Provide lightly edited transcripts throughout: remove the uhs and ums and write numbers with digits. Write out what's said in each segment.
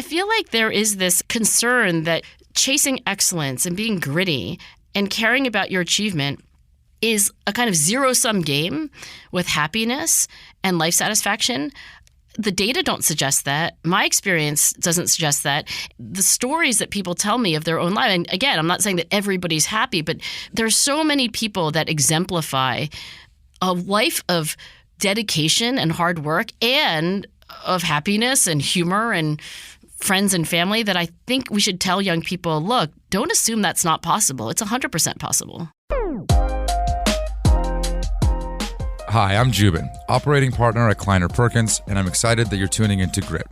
I feel like there is this concern that chasing excellence and being gritty and caring about your achievement is a kind of zero-sum game with happiness and life satisfaction. The data don't suggest that. My experience doesn't suggest that. The stories that people tell me of their own life, and again, I'm not saying that everybody's happy, but there's so many people that exemplify a life of dedication and hard work and of happiness and humor and friends and family that I think we should tell young people, look, don't assume that's not possible. It's 100% possible. Hi, I'm Jubin, operating partner at Kleiner Perkins, and I'm excited that you're tuning into Grit.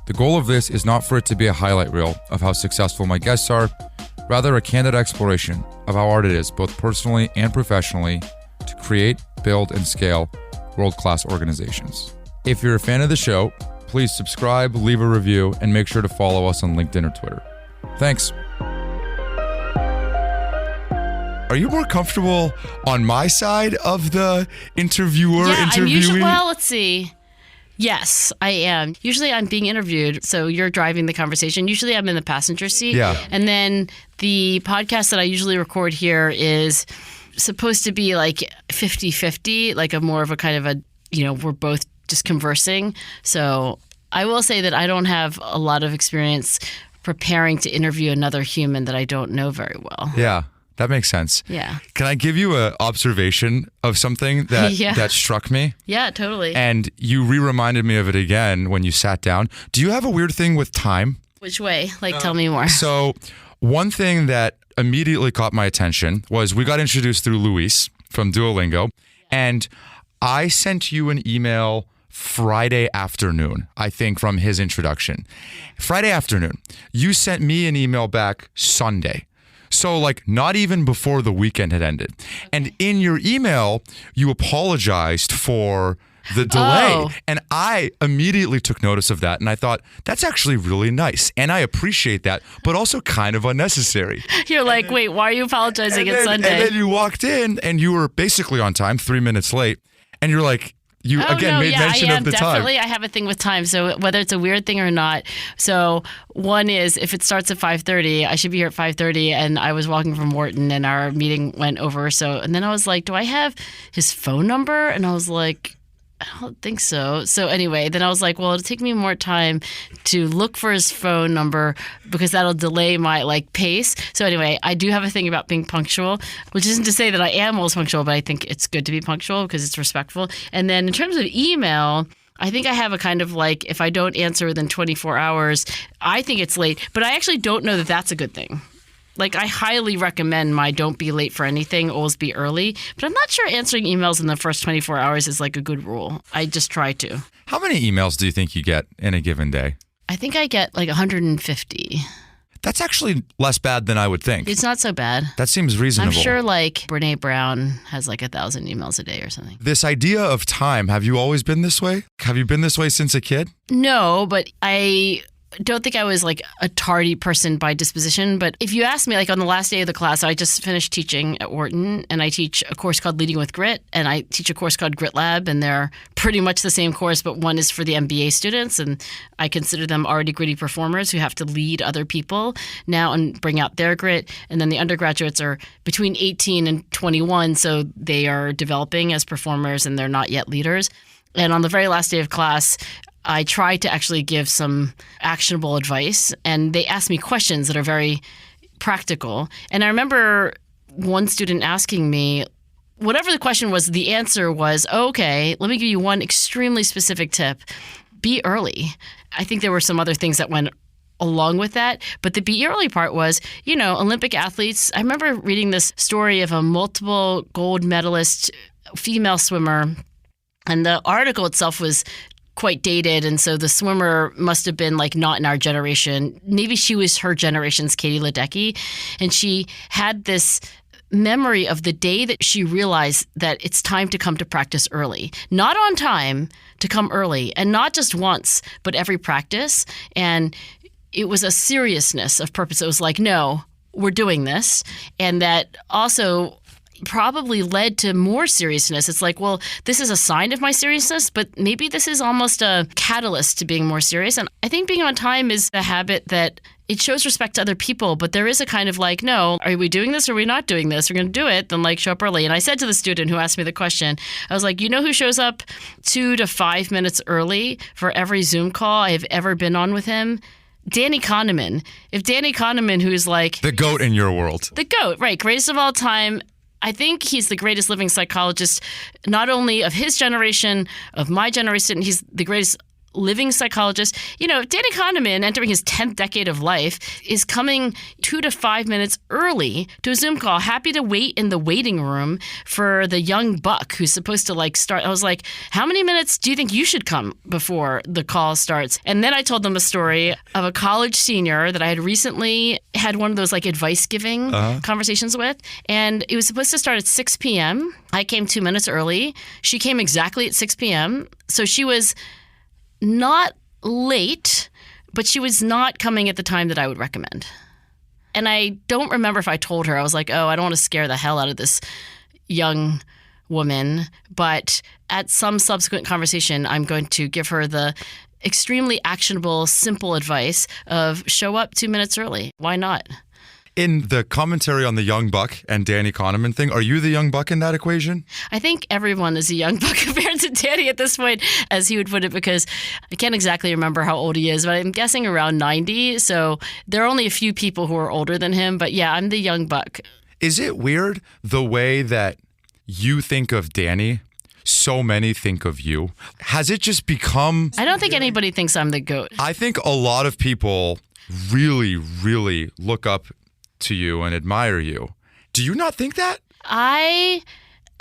The goal of this is not for it to be a highlight reel of how successful my guests are, rather a candid exploration of how hard it is, both personally and professionally, to create, build, and scale world-class organizations. If you're a fan of the show, please subscribe, leave a review, and make sure to follow us on LinkedIn or Twitter. Thanks. Are you more comfortable on my side of the interviewee? Well, let's see. Yes, I am. Usually I'm being interviewed, so you're driving the conversation. Usually I'm in the passenger seat. Yeah. And then the podcast that I usually record here is supposed to be like 50-50, like a more of a kind of a, we're both just conversing. So I will say that I don't have a lot of experience preparing to interview another human that I don't know very well. Yeah. That makes sense. Yeah. Can I give you an observation of something that struck me? Yeah, totally. And you reminded me of it again when you sat down. Do you have a weird thing with time? Which way? Tell me more. So one thing that immediately caught my attention was we got introduced through Luis from Duolingo, and I sent you an email Friday afternoon, I think, from his introduction. Friday afternoon. You sent me an email back Sunday. So not even before the weekend had ended. And in your email, you apologized for the delay. Oh. And I immediately took notice of that. And I thought, that's actually really nice. And I appreciate that, but also kind of unnecessary. You're like, wait, why are you apologizing at Sunday? And then you walked in and you were basically on time, 3 minutes late. And you're like, made mention of the definitely. time. I have a thing with time. So whether it's a weird thing or not. So one is if it starts at 5:30, I should be here at 5:30. And I was walking from Wharton and our meeting went over. And then I was like, do I have his phone number? And I was like, I don't think so. So anyway, then I was like, well, it'll take me more time to look for his phone number because that'll delay my pace. So anyway, I do have a thing about being punctual, which isn't to say that I am always punctual, but I think it's good to be punctual because it's respectful. And then in terms of email, I think I have a kind of if I don't answer within 24 hours, I think it's late. But I actually don't know that that's a good thing. I highly recommend my don't be late for anything, always be early. But I'm not sure answering emails in the first 24 hours is a good rule. I just try to. How many emails do you think you get in a given day? I think I get 150. That's actually less bad than I would think. It's not so bad. That seems reasonable. I'm sure Brene Brown has 1,000 emails a day or something. This idea of time, have you always been this way? Have you been this way since a kid? No, but I don't think I was a tardy person by disposition. But if you ask me, on the last day of the class, I just finished teaching at Wharton, and I teach a course called Leading with Grit, and I teach a course called Grit Lab, and they're pretty much the same course, but one is for the MBA students, and I consider them already gritty performers who have to lead other people now and bring out their grit. And then the undergraduates are between 18 and 21, so they are developing as performers, and they're not yet leaders. And on the very last day of class, I try to actually give some actionable advice, and they ask me questions that are very practical. And I remember one student asking me, whatever the question was, the answer was, okay, let me give you one extremely specific tip. Be early. I think there were some other things that went along with that, but the be early part was, Olympic athletes. I remember reading this story of a multiple gold medalist female swimmer, and the article itself was quite dated, and so the swimmer must have been not in our generation. Maybe she was her generation's Katie Ledecky, and she had this memory of the day that she realized that it's time to come to practice early. Not on time, to come early, and not just once, but every practice. And it was a seriousness of purpose. It was no, we're doing this. And that also, probably led to more seriousness. It's like, well, this is a sign of my seriousness, but maybe this is almost a catalyst to being more serious. And I think being on time is a habit that it shows respect to other people, but there is a kind of like, no, are we doing this or are we not doing this? We're going to do it, then like show up early. And I said to the student who asked me the question, I was like, you know who shows up 2 to 5 minutes early for every Zoom call I have ever been on with him? Danny Kahneman. If Danny Kahneman, who's like... The GOAT in your world. The GOAT, right. Greatest of all time. I think he's the greatest living psychologist, not only of his generation, of my generation. He's the greatest living psychologist. You know, Danny Kahneman, entering his 10th decade of life, is coming 2 to 5 minutes early to a Zoom call, happy to wait in the waiting room for the young buck who's supposed to like start. I was like, how many minutes do you think you should come before the call starts? And then I told them a story of a college senior that I had recently had one of those like advice giving conversations with. And it was supposed to start at 6 p.m. I came 2 minutes early. She came exactly at 6 p.m. So she was not late, but she was not coming at the time that I would recommend. And I don't remember if I told her. I was like, oh, I don't want to scare the hell out of this young woman. But at some subsequent conversation, I'm going to give her the extremely actionable, simple advice of show up 2 minutes early. Why not? In the commentary on the young buck and Danny Kahneman thing, are you the young buck in that equation? I think everyone is a young buck compared to Danny at this point, as he would put it, because I can't exactly remember how old he is, but I'm guessing around 90. So there are only a few people who are older than him. But yeah, I'm the young buck. Is it weird the way that you think of Danny, so many think of you? Has it just become... I don't think anybody thinks I'm the GOAT. I think a lot of people really, really look up to you and admire you. Do you not think that? I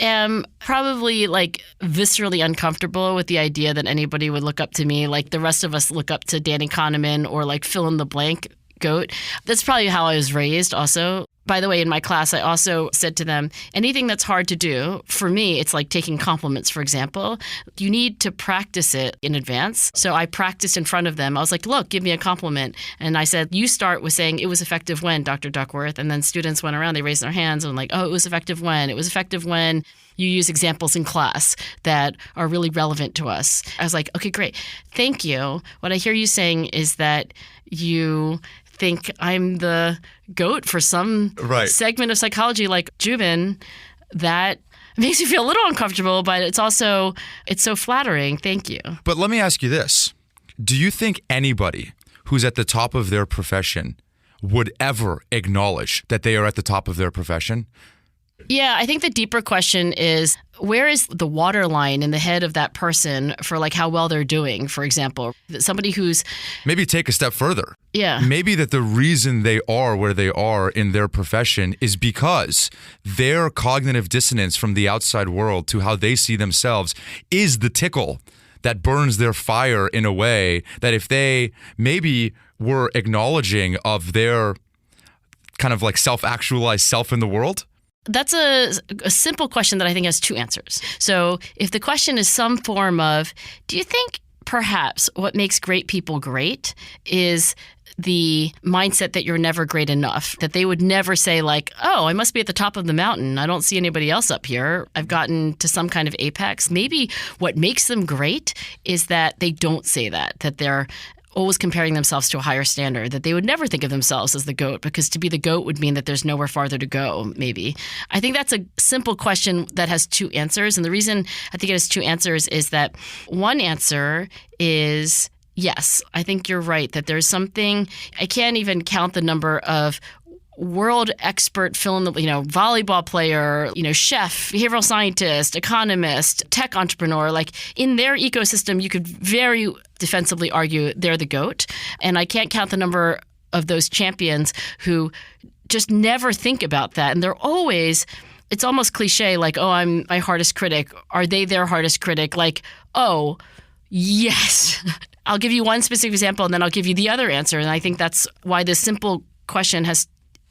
am probably like viscerally uncomfortable with the idea that anybody would look up to me like the rest of us look up to Danny Kahneman or like fill in the blank GOAT. That's probably how I was raised also. By the way, in my class, I also said to them, anything that's hard to do, for me, it's like taking compliments, for example. You need to practice it in advance. So I practiced in front of them. I was like, look, give me a compliment. And I said, you start with saying, it was effective when, Dr. Duckworth. And then students went around, they raised their hands and like, oh, it was effective when. It was effective when you use examples in class that are really relevant to us. I was like, okay, great. Thank you. What I hear you saying is that you think I'm the GOAT for some segment of psychology like Jubin. That makes me feel a little uncomfortable, but it's so flattering. Thank you. But let me ask you this. Do you think anybody who's at the top of their profession would ever acknowledge that they are at the top of their profession? Yeah, I think the deeper question is, where is the waterline in the head of that person for like how well they're doing, for example? Somebody who's... Maybe take a step further. Yeah. Maybe that the reason they are where they are in their profession is because their cognitive dissonance from the outside world to how they see themselves is the tickle that burns their fire in a way that if they maybe were acknowledging of their kind of like self-actualized self in the world. That's a simple question that I think has two answers. So if the question is some form of, do you think perhaps what makes great people great is the mindset that you're never great enough, that they would never say like, oh, I must be at the top of the mountain. I don't see anybody else up here. I've gotten to some kind of apex. Maybe what makes them great is that they don't say that they're always comparing themselves to a higher standard, that they would never think of themselves as the GOAT, because to be the GOAT would mean that there's nowhere farther to go, maybe. I think that's a simple question that has two answers. And the reason I think it has two answers is that one answer is, yes, I think you're right, that there's something, I can't even count the number of world expert volleyball player, chef, behavioral scientist, economist, tech entrepreneur, like in their ecosystem, you could very defensively argue they're the GOAT. And I can't count the number of those champions who just never think about that. And they're always, it's almost cliche, like, oh, I'm my hardest critic. Are they their hardest critic? Like, oh, yes. I'll give you one specific example and then I'll give you the other answer. And I think that's why this simple question has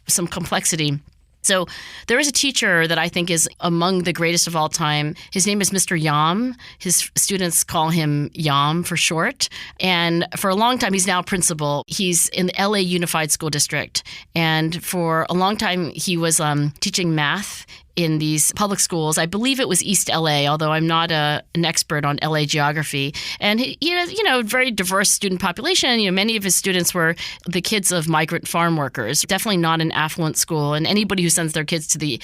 some complexity. So there is a teacher that I think is among the greatest of all time. His name is Mr. Yam. His students call him Yam for short. And for a long time, he's now principal. He's in the LA Unified School District. And for a long time, he was teaching math in these public schools. I believe it was East LA, although I'm not an expert on LA geography. And he had, very diverse student population. Many of his students were the kids of migrant farm workers. Definitely not an affluent school. And anybody who sends their kids to the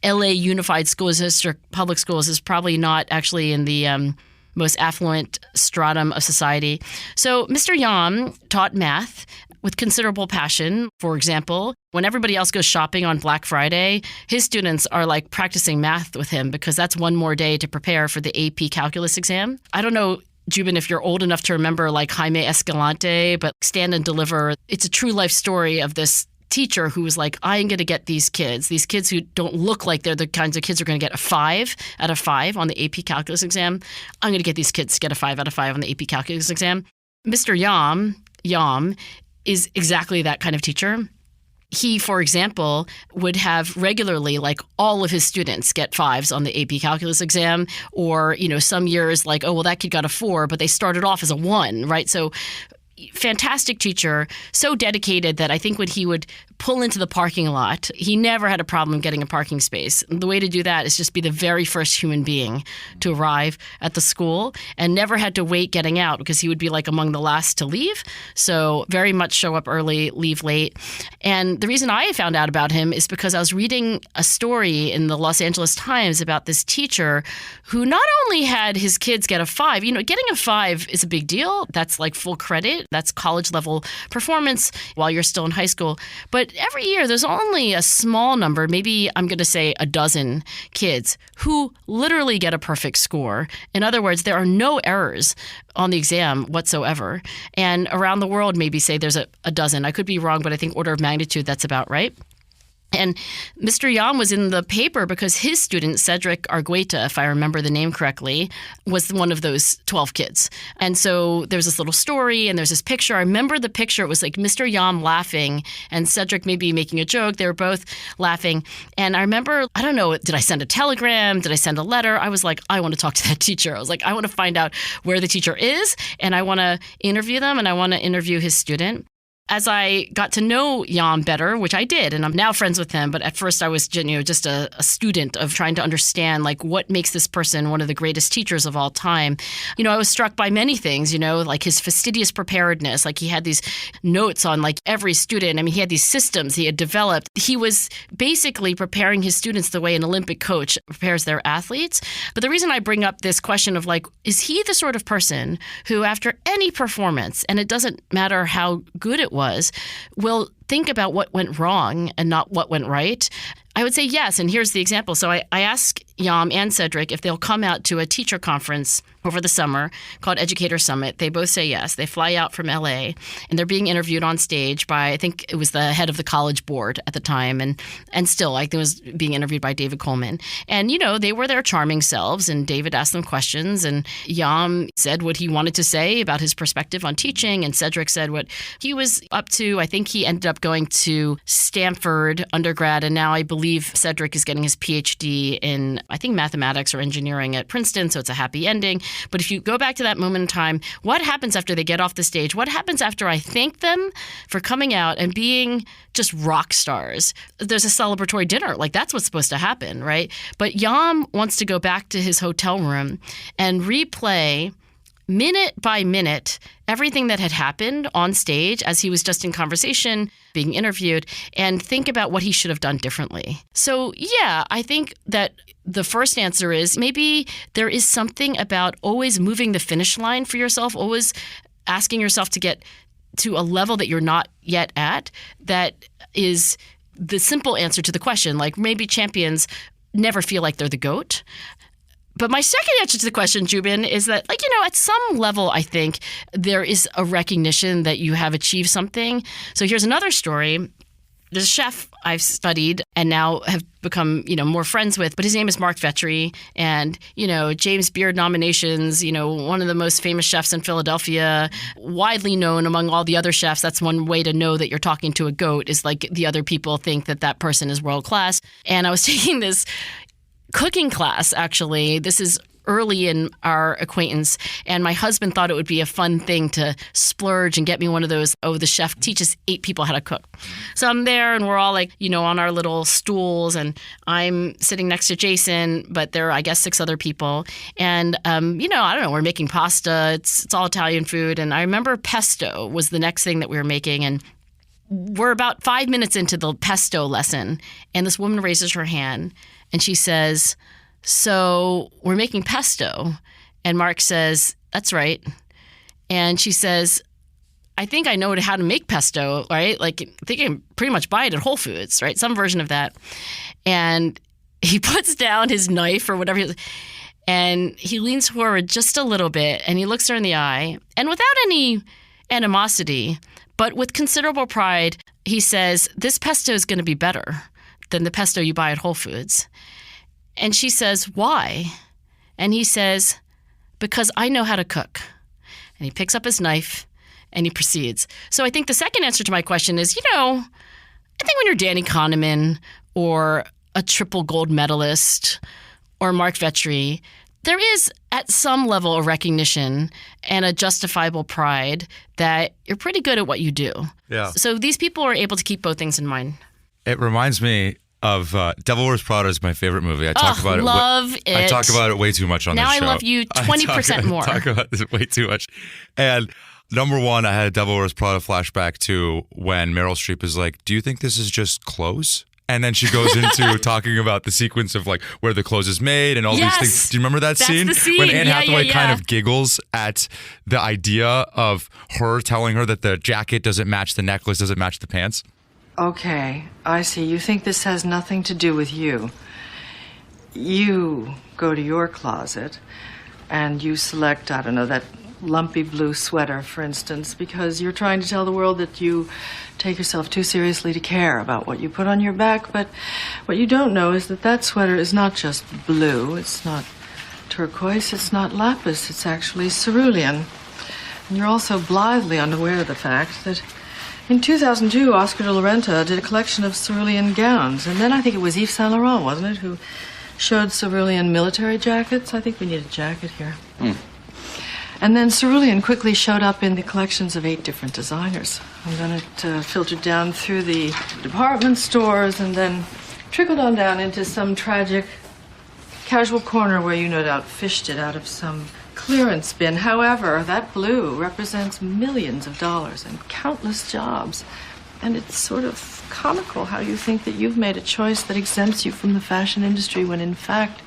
LA Unified School District public schools is probably not actually in the most affluent stratum of society. So Mr. Yam taught math with considerable passion. For example, when everybody else goes shopping on Black Friday, his students are like practicing math with him because that's one more day to prepare for the AP calculus exam. I don't know, Jubin, if you're old enough to remember like Jaime Escalante, but Stand and Deliver, it's a true life story of this teacher who was like, I'm going to get these kids who don't look like they're the kinds of kids who are going to get a 5 out of 5 on the AP calculus exam. I'm going to get these kids to get a 5 out of 5 on the AP calculus exam. Mr. Yam is exactly that kind of teacher. He, for example, would have regularly, like all of his students get 5s on the AP calculus exam, or, some years like, oh, well, that kid got a 4, but they started off as a 1, right? So fantastic teacher, so dedicated that I think when he would pull into the parking lot, he never had a problem getting a parking space. The way to do that is just be the very first human being to arrive at the school and never had to wait getting out because he would be like among the last to leave. So very much show up early, leave late. And the reason I found out about him is because I was reading a story in the Los Angeles Times about this teacher who not only had his kids get a 5, getting a 5 is a big deal. That's like full credit. That's college level performance while you're still in high school. But every year there's only a small number, maybe I'm going to say a dozen kids who literally get a perfect score. In other words, there are no errors on the exam whatsoever. And around the world, maybe say there's a dozen. I could be wrong, but I think order of magnitude, that's about right. And Mr. Yam was in the paper because his student, Cedric Argueta, if I remember the name correctly, was one of those 12 kids. And so there's this little story and there's this picture. I remember the picture. It was like Mr. Yam laughing and Cedric maybe making a joke. They were both laughing. And I remember, I don't know, did I send a telegram? Did I send a letter? I was like, I want to talk to that teacher. I was like, I want to find out where the teacher is and I want to interview them and I want to interview his student. As I got to know Yam better, which I did, and I'm now friends with him, but at first I was just a student of trying to understand like what makes this person one of the greatest teachers of all time. I was struck by many things, like his fastidious preparedness. Like he had these notes on like every student. I mean, he had these systems he had developed. He was basically preparing his students the way an Olympic coach prepares their athletes. But the reason I bring up this question of like, is he the sort of person who after any performance, and it doesn't matter how good it was, will think about what went wrong and not what went right? I would say yes, and here's the example. So I asked Yam and Cedric if they'll come out to a teacher conference over the summer called Educator Summit. They both say yes. They fly out from LA, and they're being interviewed on stage by, I think it was the head of the college board at the time, and still, like, it was being interviewed by David Coleman. And, they were their charming selves, and David asked them questions, and Yam said what he wanted to say about his perspective on teaching, and Cedric said what he was up to. I think he ended up going to Stanford undergrad, and now I believe Cedric is getting his PhD in, I think, mathematics or engineering at Princeton, so it's a happy ending. But if you go back to that moment in time, what happens after they get off the stage? What happens after I thank them for coming out and being just rock stars? There's a celebratory dinner. Like, that's what's supposed to happen, right? But Yam wants to go back to his hotel room and replay minute by minute everything that had happened on stage as he was just in conversation, being interviewed, and think about what he should have done differently. So yeah, I think that the first answer is maybe there is something about always moving the finish line for yourself, always asking yourself to get to a level that you're not yet at, that is the simple answer to the question. Like, maybe champions never feel like they're the GOAT. But my second answer to the question, Jubin, is that, at some level, I think there is a recognition that you have achieved something. So here's another story. There's a chef I've studied and now have become, more friends with, but his name is Marc Vetri. And, James Beard nominations, one of the most famous chefs in Philadelphia, widely known among all the other chefs. That's one way to know that you're talking to a GOAT, is like the other people think that person is world class. And I was taking this cooking class, actually. This is early in our acquaintance, and my husband thought it would be a fun thing to splurge and get me one of those, the chef teaches 8 people how to cook. So I'm there, and we're all like, on our little stools, and I'm sitting next to Jason, but there are, I guess, 6 other people. And, I don't know, we're making pasta. It's all Italian food. And I remember pesto was the next thing that we were making. And we're about 5 minutes into the pesto lesson, and this woman raises her hand, and she says, "So we're making pesto?" And Marc says, "That's right." And she says, "I think I know how to make pesto, right? Like, I think I can pretty much buy it at Whole Foods, right? Some version of that." And he puts down his knife or whatever, and he leans forward just a little bit, and he looks her in the eye, and without any animosity, but with considerable pride, he says, "This pesto is going to be better than the pesto you buy at Whole Foods." And she says, "Why?" And he says, "Because I know how to cook." And he picks up his knife and he proceeds. So I think the second answer to my question is, I think when you're Danny Kahneman or a triple gold medalist or Marc Vetri, there is at some level a recognition and a justifiable pride that you're pretty good at what you do. Yeah. So these people are able to keep both things in mind. It reminds me of Devil Wears Prada is my favorite movie. I talk about it. I talk about it way too much on this show. Now I love you 20% more. I talk about this way too much. And number one, I had a Devil Wears Prada flashback to when Meryl Streep is like, "Do you think this is just clothes?" And then she goes into talking about the sequence of like where the clothes is made and all these things. Do you remember that scene? That's the scene. When Anne Hathaway kind of giggles at the idea of her telling her that the jacket doesn't match the necklace, doesn't match the pants? Okay, I see. You think this has nothing to do with you. You go to your closet and you select, I don't know, that lumpy blue sweater, for instance, because you're trying to tell the world that you take yourself too seriously to care about what you put on your back. But what you don't know is that that sweater is not just blue. It's not turquoise. It's not lapis. It's actually cerulean. And you're also blithely unaware of the fact that in 2002, Oscar de la Renta did a collection of cerulean gowns. And then I think it was Yves Saint Laurent, wasn't it, who showed cerulean military jackets? I think we need a jacket here. And then cerulean quickly showed up in the collections of 8 different designers. And then it filtered down through the department stores and then trickled on down into some tragic casual corner where you no doubt fished it out of some clearance bin. However, that blue represents millions of dollars and countless jobs. And it's sort of comical how you think that you've made a choice that exempts you from the fashion industry when in fact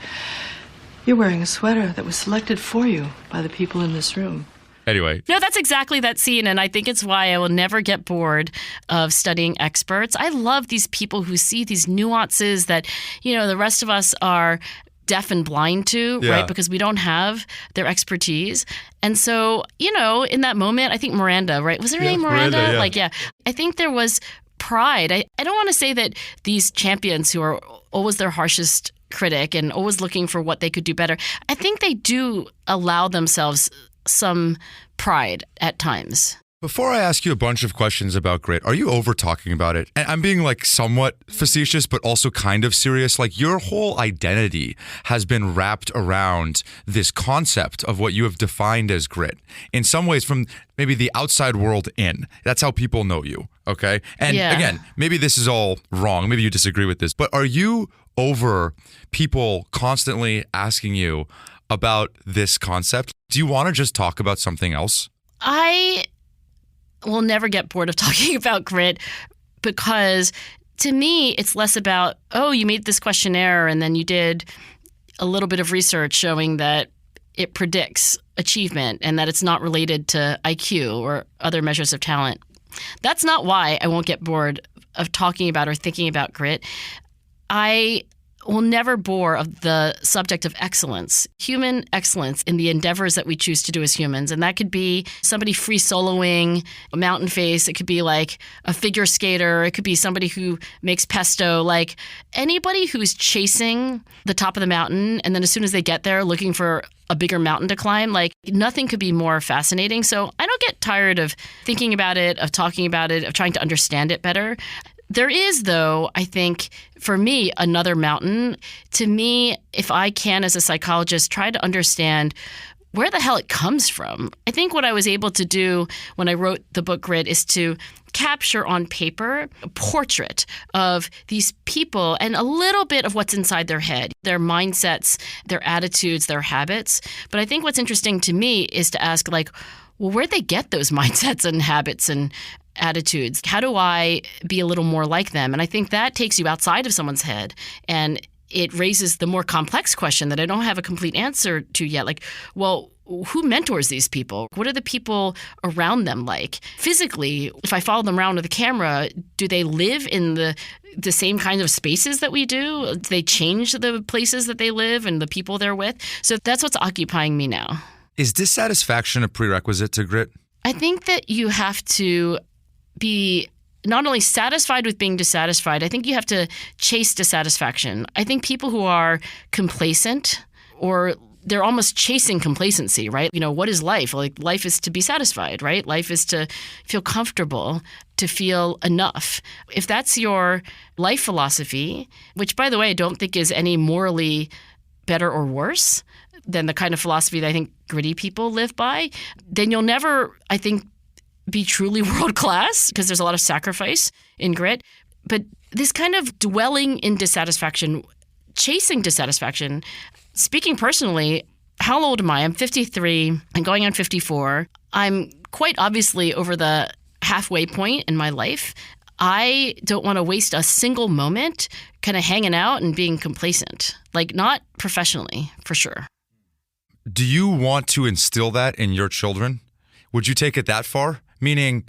you're wearing a sweater that was selected for you by the people in this room. Anyway. No, that's exactly that scene, and I think it's why I will never get bored of studying experts. I love these people who see these nuances that, the rest of us are deaf and blind to, right? Because we don't have their expertise. And so, in that moment, I think Miranda, right? Was her name Miranda? Yeah. I think there was pride. I don't want to say that these champions who are always their harshest critic and always looking for what they could do better, I think they do allow themselves some pride at times. Before I ask you a bunch of questions about grit, are you over talking about it? And I'm being like somewhat facetious, but also kind of serious. Like your whole identity has been wrapped around this concept of what you have defined as grit. In some ways from maybe the outside world in. That's how people know you, okay? And again, maybe this is all wrong. Maybe you disagree with this, but are you over people constantly asking you about this concept? Do you want to just talk about something else? I will never get bored of talking about grit because to me, it's less about, you made this questionnaire and then you did a little bit of research showing that it predicts achievement and that it's not related to IQ or other measures of talent. That's not why I won't get bored of talking about or thinking about grit. I will never bore of the subject of excellence, human excellence in the endeavors that we choose to do as humans. And that could be somebody free soloing a mountain face. It could be like a figure skater. It could be somebody who makes pesto. Like anybody who's chasing the top of the mountain and then as soon as they get there looking for a bigger mountain to climb, like nothing could be more fascinating. So I don't get tired of thinking about it, of talking about it, of trying to understand it better. There is, though, I think, for me, another mountain. To me, if I can, as a psychologist, try to understand where the hell it comes from. I think what I was able to do when I wrote the book Grit is to capture on paper a portrait of these people and a little bit of what's inside their head, their mindsets, their attitudes, their habits. But I think what's interesting to me is to ask, like, well, where'd they get those mindsets and habits and attitudes? How do I be a little more like them? And I think that takes you outside of someone's head, and it raises the more complex question that I don't have a complete answer to yet. Like, well, who mentors these people? What are the people around them like? Physically, if I follow them around with a camera, do they live in the same kinds of spaces that we do? Do they change the places that they live and the people they're with? So that's what's occupying me now. Is dissatisfaction a prerequisite to grit? I think that you have to be not only satisfied with being dissatisfied, I think you have to chase dissatisfaction. I think people who are complacent, or they're almost chasing complacency, right? You know, what is life? Like, life is to be satisfied, right? Life is to feel comfortable, to feel enough. If that's your life philosophy, which, by the way, I don't think is any morally better or worse than the kind of philosophy that I think gritty people live by, then you'll never, I think, be truly world class, because there's a lot of sacrifice in grit. But this kind of dwelling in dissatisfaction, chasing dissatisfaction, speaking personally, how old am I? I'm 53. I'm going on 54. I'm quite obviously over the halfway point in my life. I don't want to waste a single moment kind of hanging out and being complacent, like not professionally, for sure. Do you want to instill that in your children? Would you take it that far? Meaning,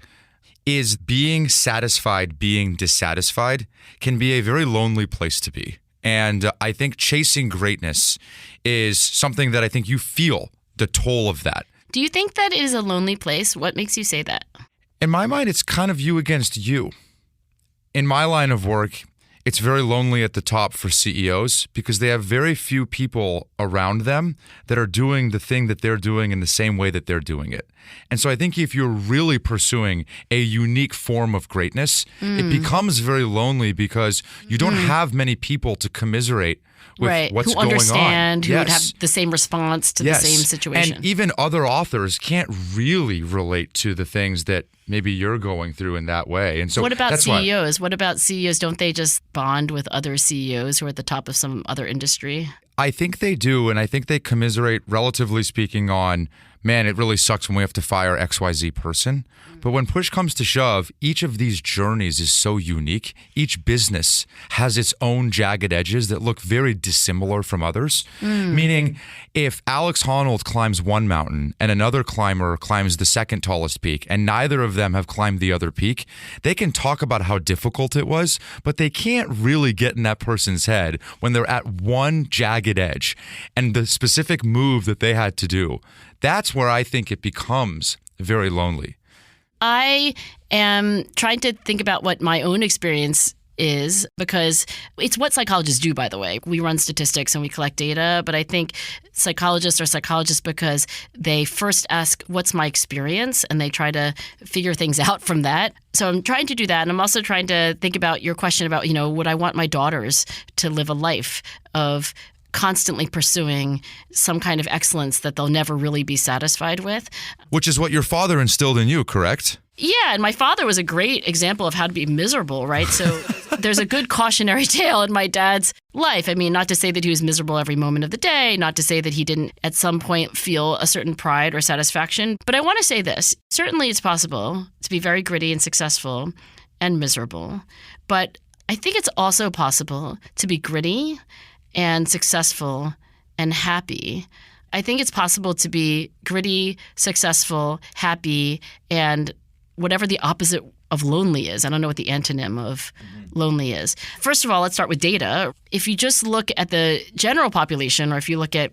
is being satisfied being dissatisfied can be a very lonely place to be. And I think chasing greatness is something that I think you feel the toll of that. Do you think that it is a lonely place? What makes you say that? In my mind, it's kind of you against you. In my line of work, it's very lonely at the top for CEOs because they have very few people around them that are doing the thing that they're doing in the same way that they're doing it. And so I think if you're really pursuing a unique form of greatness, it becomes very lonely because you don't have many people to commiserate with what's who going on. Understand, who would have the same response to the same situation. And even other authors can't really relate to the things that maybe you're going through in that way. And so what about CEOs? What about CEOs? Don't they just bond with other CEOs who are at the top of some other industry? I think they do, and I think they commiserate, relatively speaking, on, man, it really sucks when we have to fire XYZ person. But when push comes to shove, each of these journeys is so unique. Each business has its own jagged edges that look very dissimilar from others. Meaning, if Alex Honnold climbs one mountain and another climber climbs the second tallest peak, and neither of them have climbed the other peak, they can talk about how difficult it was, but they can't really get in that person's head when they're at one jagged edge and the specific move that they had to do. That's where I think it becomes very lonely. I am trying to think about what my own experience is, because it's what psychologists do, by the way. We run statistics and we collect data, but I think psychologists are psychologists because they first ask, what's my experience? And they try to figure things out from that. So I'm trying to do that. And I'm also trying to think about your question about, would I want my daughters to live a life of constantly pursuing some kind of excellence that they'll never really be satisfied with. Which is what your father instilled in you, correct? Yeah, and my father was a great example of how to be miserable, right? So there's a good cautionary tale in my dad's life. I mean, not to say that he was miserable every moment of the day, not to say that he didn't at some point feel a certain pride or satisfaction. But I want to say this. Certainly it's possible to be very gritty and successful and miserable. But I think it's also possible to be gritty and successful and happy. I think it's possible to be gritty, successful, happy, and whatever the opposite of lonely is. I don't know what the antonym of lonely is. First of all, let's start with data. If you just look at the general population, or if you look at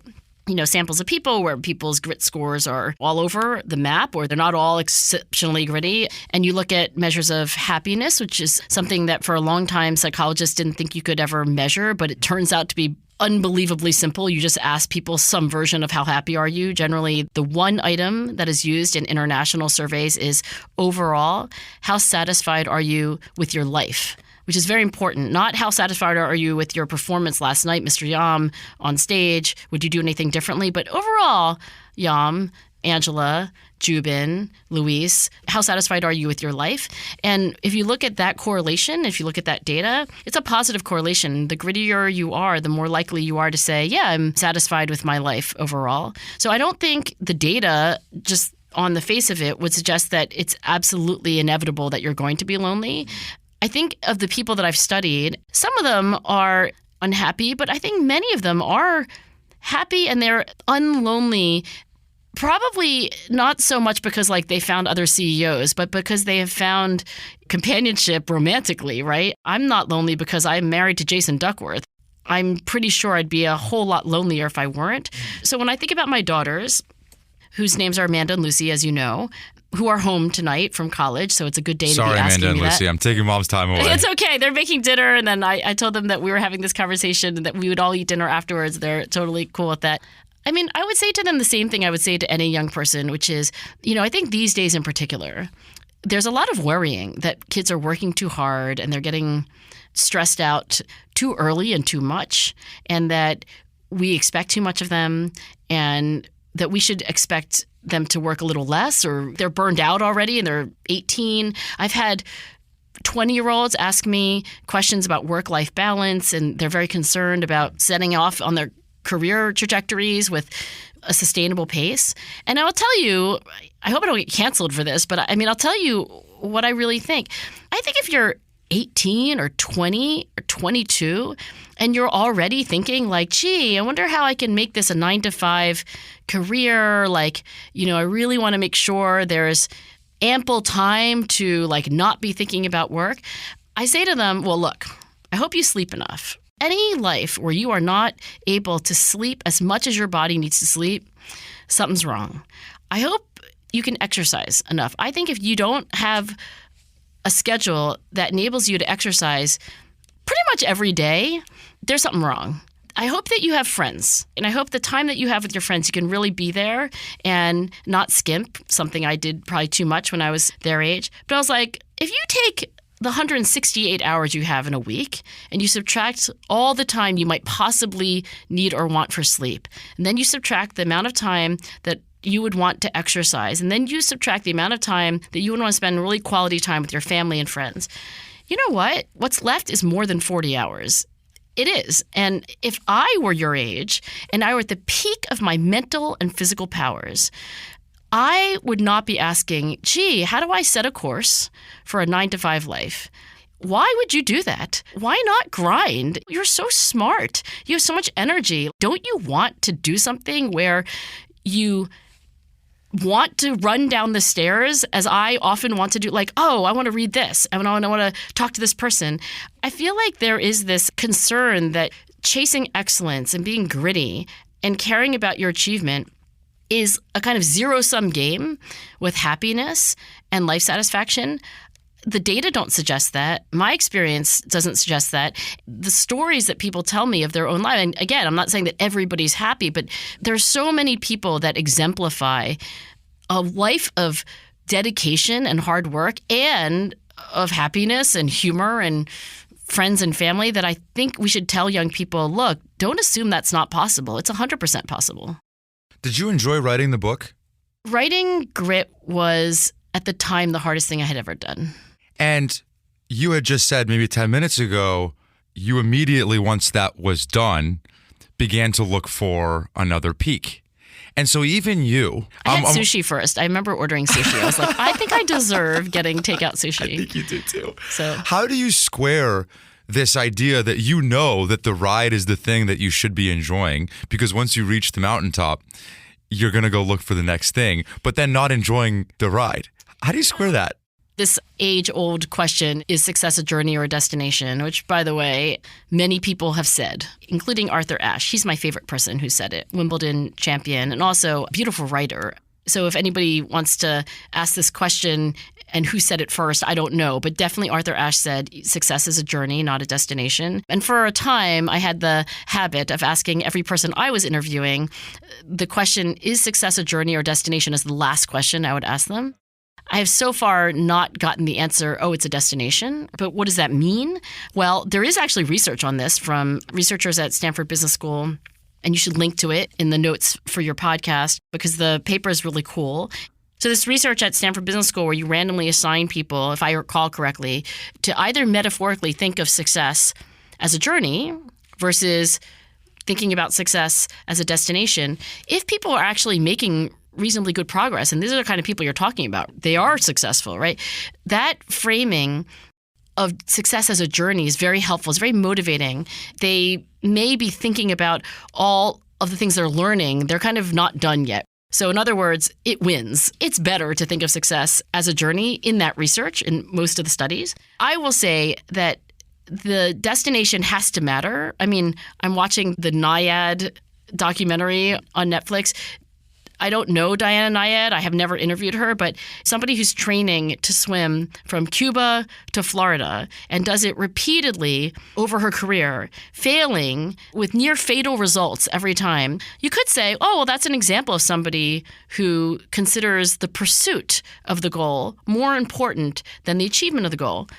samples of people where people's grit scores are all over the map, or they're not all exceptionally gritty. And you look at measures of happiness, which is something that for a long time psychologists didn't think you could ever measure, but it turns out to be unbelievably simple. You just ask people some version of how happy are you. Generally, the one item that is used in international surveys is overall, how satisfied are you with your life? which is very important. Not how satisfied are you with your performance last night, Mr. Yam, on stage. Would you do anything differently? But overall, Yam, Angela, Jubin, Luis, how satisfied are you with your life? And if you look at that correlation, if you look at that data, it's a positive correlation. The grittier you are, the more likely you are to say, yeah, I'm satisfied with my life overall. So I don't think the data, just on the face of it, would suggest that it's absolutely inevitable that you're going to be lonely. I think of the people that I've studied, some of them are unhappy, but I think many of them are happy and they're unlonely. Probably not so much because like they found other CEOs, but because they have found companionship romantically, right? I'm not lonely because I'm married to Jason Duckworth. I'm pretty sure I'd be a whole lot lonelier if I weren't. So when I think about my daughters, whose names are Amanda and Lucy, as you know, who are home tonight from college, so it's a good day to be asking me that. Sorry, Amanda and Lucy, I'm taking Mom's time away. It's okay. They're making dinner, and then I told them that we were having this conversation and that we would all eat dinner afterwards. They're totally cool with that. I mean, I would say to them the same thing I would say to any young person, which is, I think these days in particular, there's a lot of worrying that kids are working too hard and they're getting stressed out too early and too much, and that we expect too much of them, and that we should expect them to work a little less, or they're burned out already and they're 18. I've had 20-year-olds ask me questions about work-life balance, and they're very concerned about setting off on their career trajectories with a sustainable pace. And I will tell you, I hope I don't get canceled for this, but I'll tell you what I really think. I think if you're 18 or 20 or 22 and you're already thinking like, gee, I wonder how I can make this a 9-to-5 career. Like, I really want to make sure there's ample time to like not be thinking about work. I say to them, well, look, I hope you sleep enough. Any life where you are not able to sleep as much as your body needs to sleep, something's wrong. I hope you can exercise enough. I think if you don't have a schedule that enables you to exercise pretty much every day, there's something wrong. I hope that you have friends, and I hope the time that you have with your friends, you can really be there and not skimp, something I did probably too much when I was their age. But I was like, if you take the 168 hours you have in a week, and you subtract all the time you might possibly need or want for sleep, and then you subtract the amount of time that you would want to exercise, and then you subtract the amount of time that you would want to spend really quality time with your family and friends, you know what? What's left is more than 40 hours. It is. And if I were your age, and I were at the peak of my mental and physical powers, I would not be asking, gee, how do I set a course for a 9-to-5 life? Why would you do that? Why not grind? You're so smart. You have so much energy. Don't you want to do something where you want to run down the stairs, as I often want to do, like, oh, I want to read this. I want to talk to this person. I feel like there is this concern that chasing excellence and being gritty and caring about your achievement is a kind of zero-sum game with happiness and life satisfaction. The data don't suggest that. My experience doesn't suggest that. The stories that people tell me of their own life, and again, I'm not saying that everybody's happy, but there's so many people that exemplify a life of dedication and hard work and of happiness and humor and friends and family that I think we should tell young people, look, don't assume that's not possible. It's 100% possible. Did you enjoy writing the book? Writing Grit was, at the time, the hardest thing I had ever done. And you had just said maybe 10 minutes ago, you immediately, once that was done, began to look for another peak. And so even you... I had sushi first. I remember ordering sushi. I was like, I think I deserve getting takeout sushi. I think you did too. So, how do you square this idea that you know that the ride is the thing that you should be enjoying, because once you reach the mountaintop, you're going to go look for the next thing, but then not enjoying the ride? How do you square that? This age-old question, is success a journey or a destination? Which, by the way, many people have said, including Arthur Ashe. He's my favorite person who said it, Wimbledon champion, and also a beautiful writer. So if anybody wants to ask this question and who said it first, I don't know. But definitely Arthur Ashe said success is a journey, not a destination. And for a time, I had the habit of asking every person I was interviewing the question, is success a journey or destination, as the last question I would ask them. I have so far not gotten the answer, oh, it's a destination. But what does that mean? Well, there is actually research on this from researchers at Stanford Business School, and you should link to it in the notes for your podcast because the paper is really cool. So this research at Stanford Business School where you randomly assign people, if I recall correctly, to either metaphorically think of success as a journey versus thinking about success as a destination. If people are actually making reasonably good progress, and these are the kind of people you're talking about, they are successful, right? That framing of success as a journey is very helpful. It's very motivating. They may be thinking about all of the things they're learning. They're kind of not done yet. So in other words, it wins. It's better to think of success as a journey in that research, in most of the studies. I will say that the destination has to matter. I mean, I'm watching the Naiad documentary on Netflix. I don't know Diana Naiad. I have never interviewed her, but somebody who's training to swim from Cuba to Florida and does it repeatedly over her career, failing with near fatal results every time. You could say, oh, well, that's an example of somebody who considers the pursuit of the goal more important than the achievement of the goal.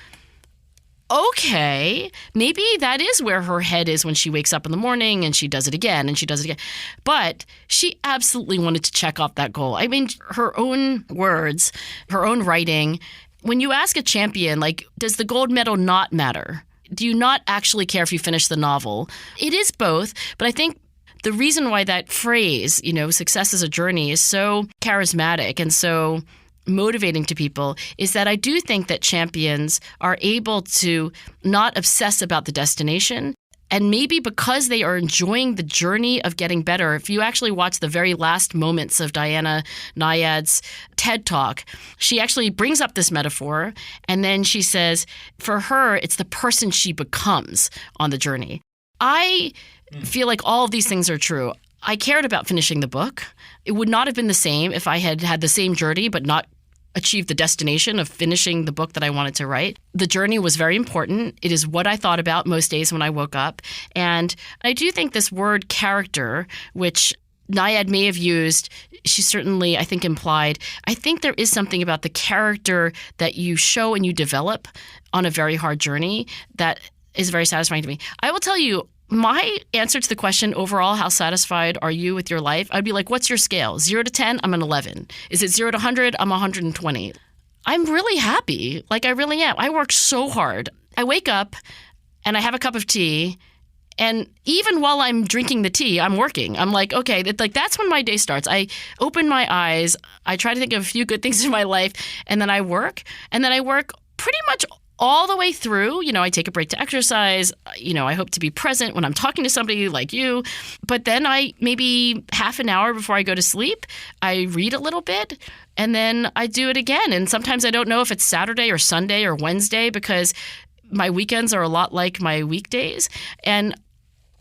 Okay, maybe that is where her head is when she wakes up in the morning and she does it again and she does it again. But she absolutely wanted to check off that goal. I mean, her own words, her own writing. When you ask a champion, like, does the gold medal not matter? Do you not actually care if you finish the novel? It is both, but I think the reason why that phrase, success is a journey, is so charismatic and so motivating to people is that I do think that champions are able to not obsess about the destination. And maybe because they are enjoying the journey of getting better, if you actually watch the very last moments of Diana Naiad's TED Talk, she actually brings up this metaphor. And then she says, for her, it's the person she becomes on the journey. I feel like all of these things are true. I cared about finishing the book. It would not have been the same if I had had the same journey but not achieved the destination of finishing the book that I wanted to write. The journey was very important. It is what I thought about most days when I woke up. And I do think this word character, which Naiad may have used, she certainly, I think, implied, I think there is something about the character that you show and you develop on a very hard journey that is very satisfying to me. I will tell you, my answer to the question overall, how satisfied are you with your life? I'd be like, what's your scale? 0 to 10, I'm an 11. Is it 0 to 100? I'm 120. I'm really happy. Like, I really am. I work so hard. I wake up and I have a cup of tea. And even while I'm drinking the tea, I'm working. I'm like, okay, that's when my day starts. I open my eyes. I try to think of a few good things in my life. And then I work. And then I work pretty much all the way through. I take a break to exercise. I hope to be present when I'm talking to somebody like you. But then maybe half an hour before I go to sleep, I read a little bit and then I do it again. And sometimes I don't know if it's Saturday or Sunday or Wednesday because my weekends are a lot like my weekdays. And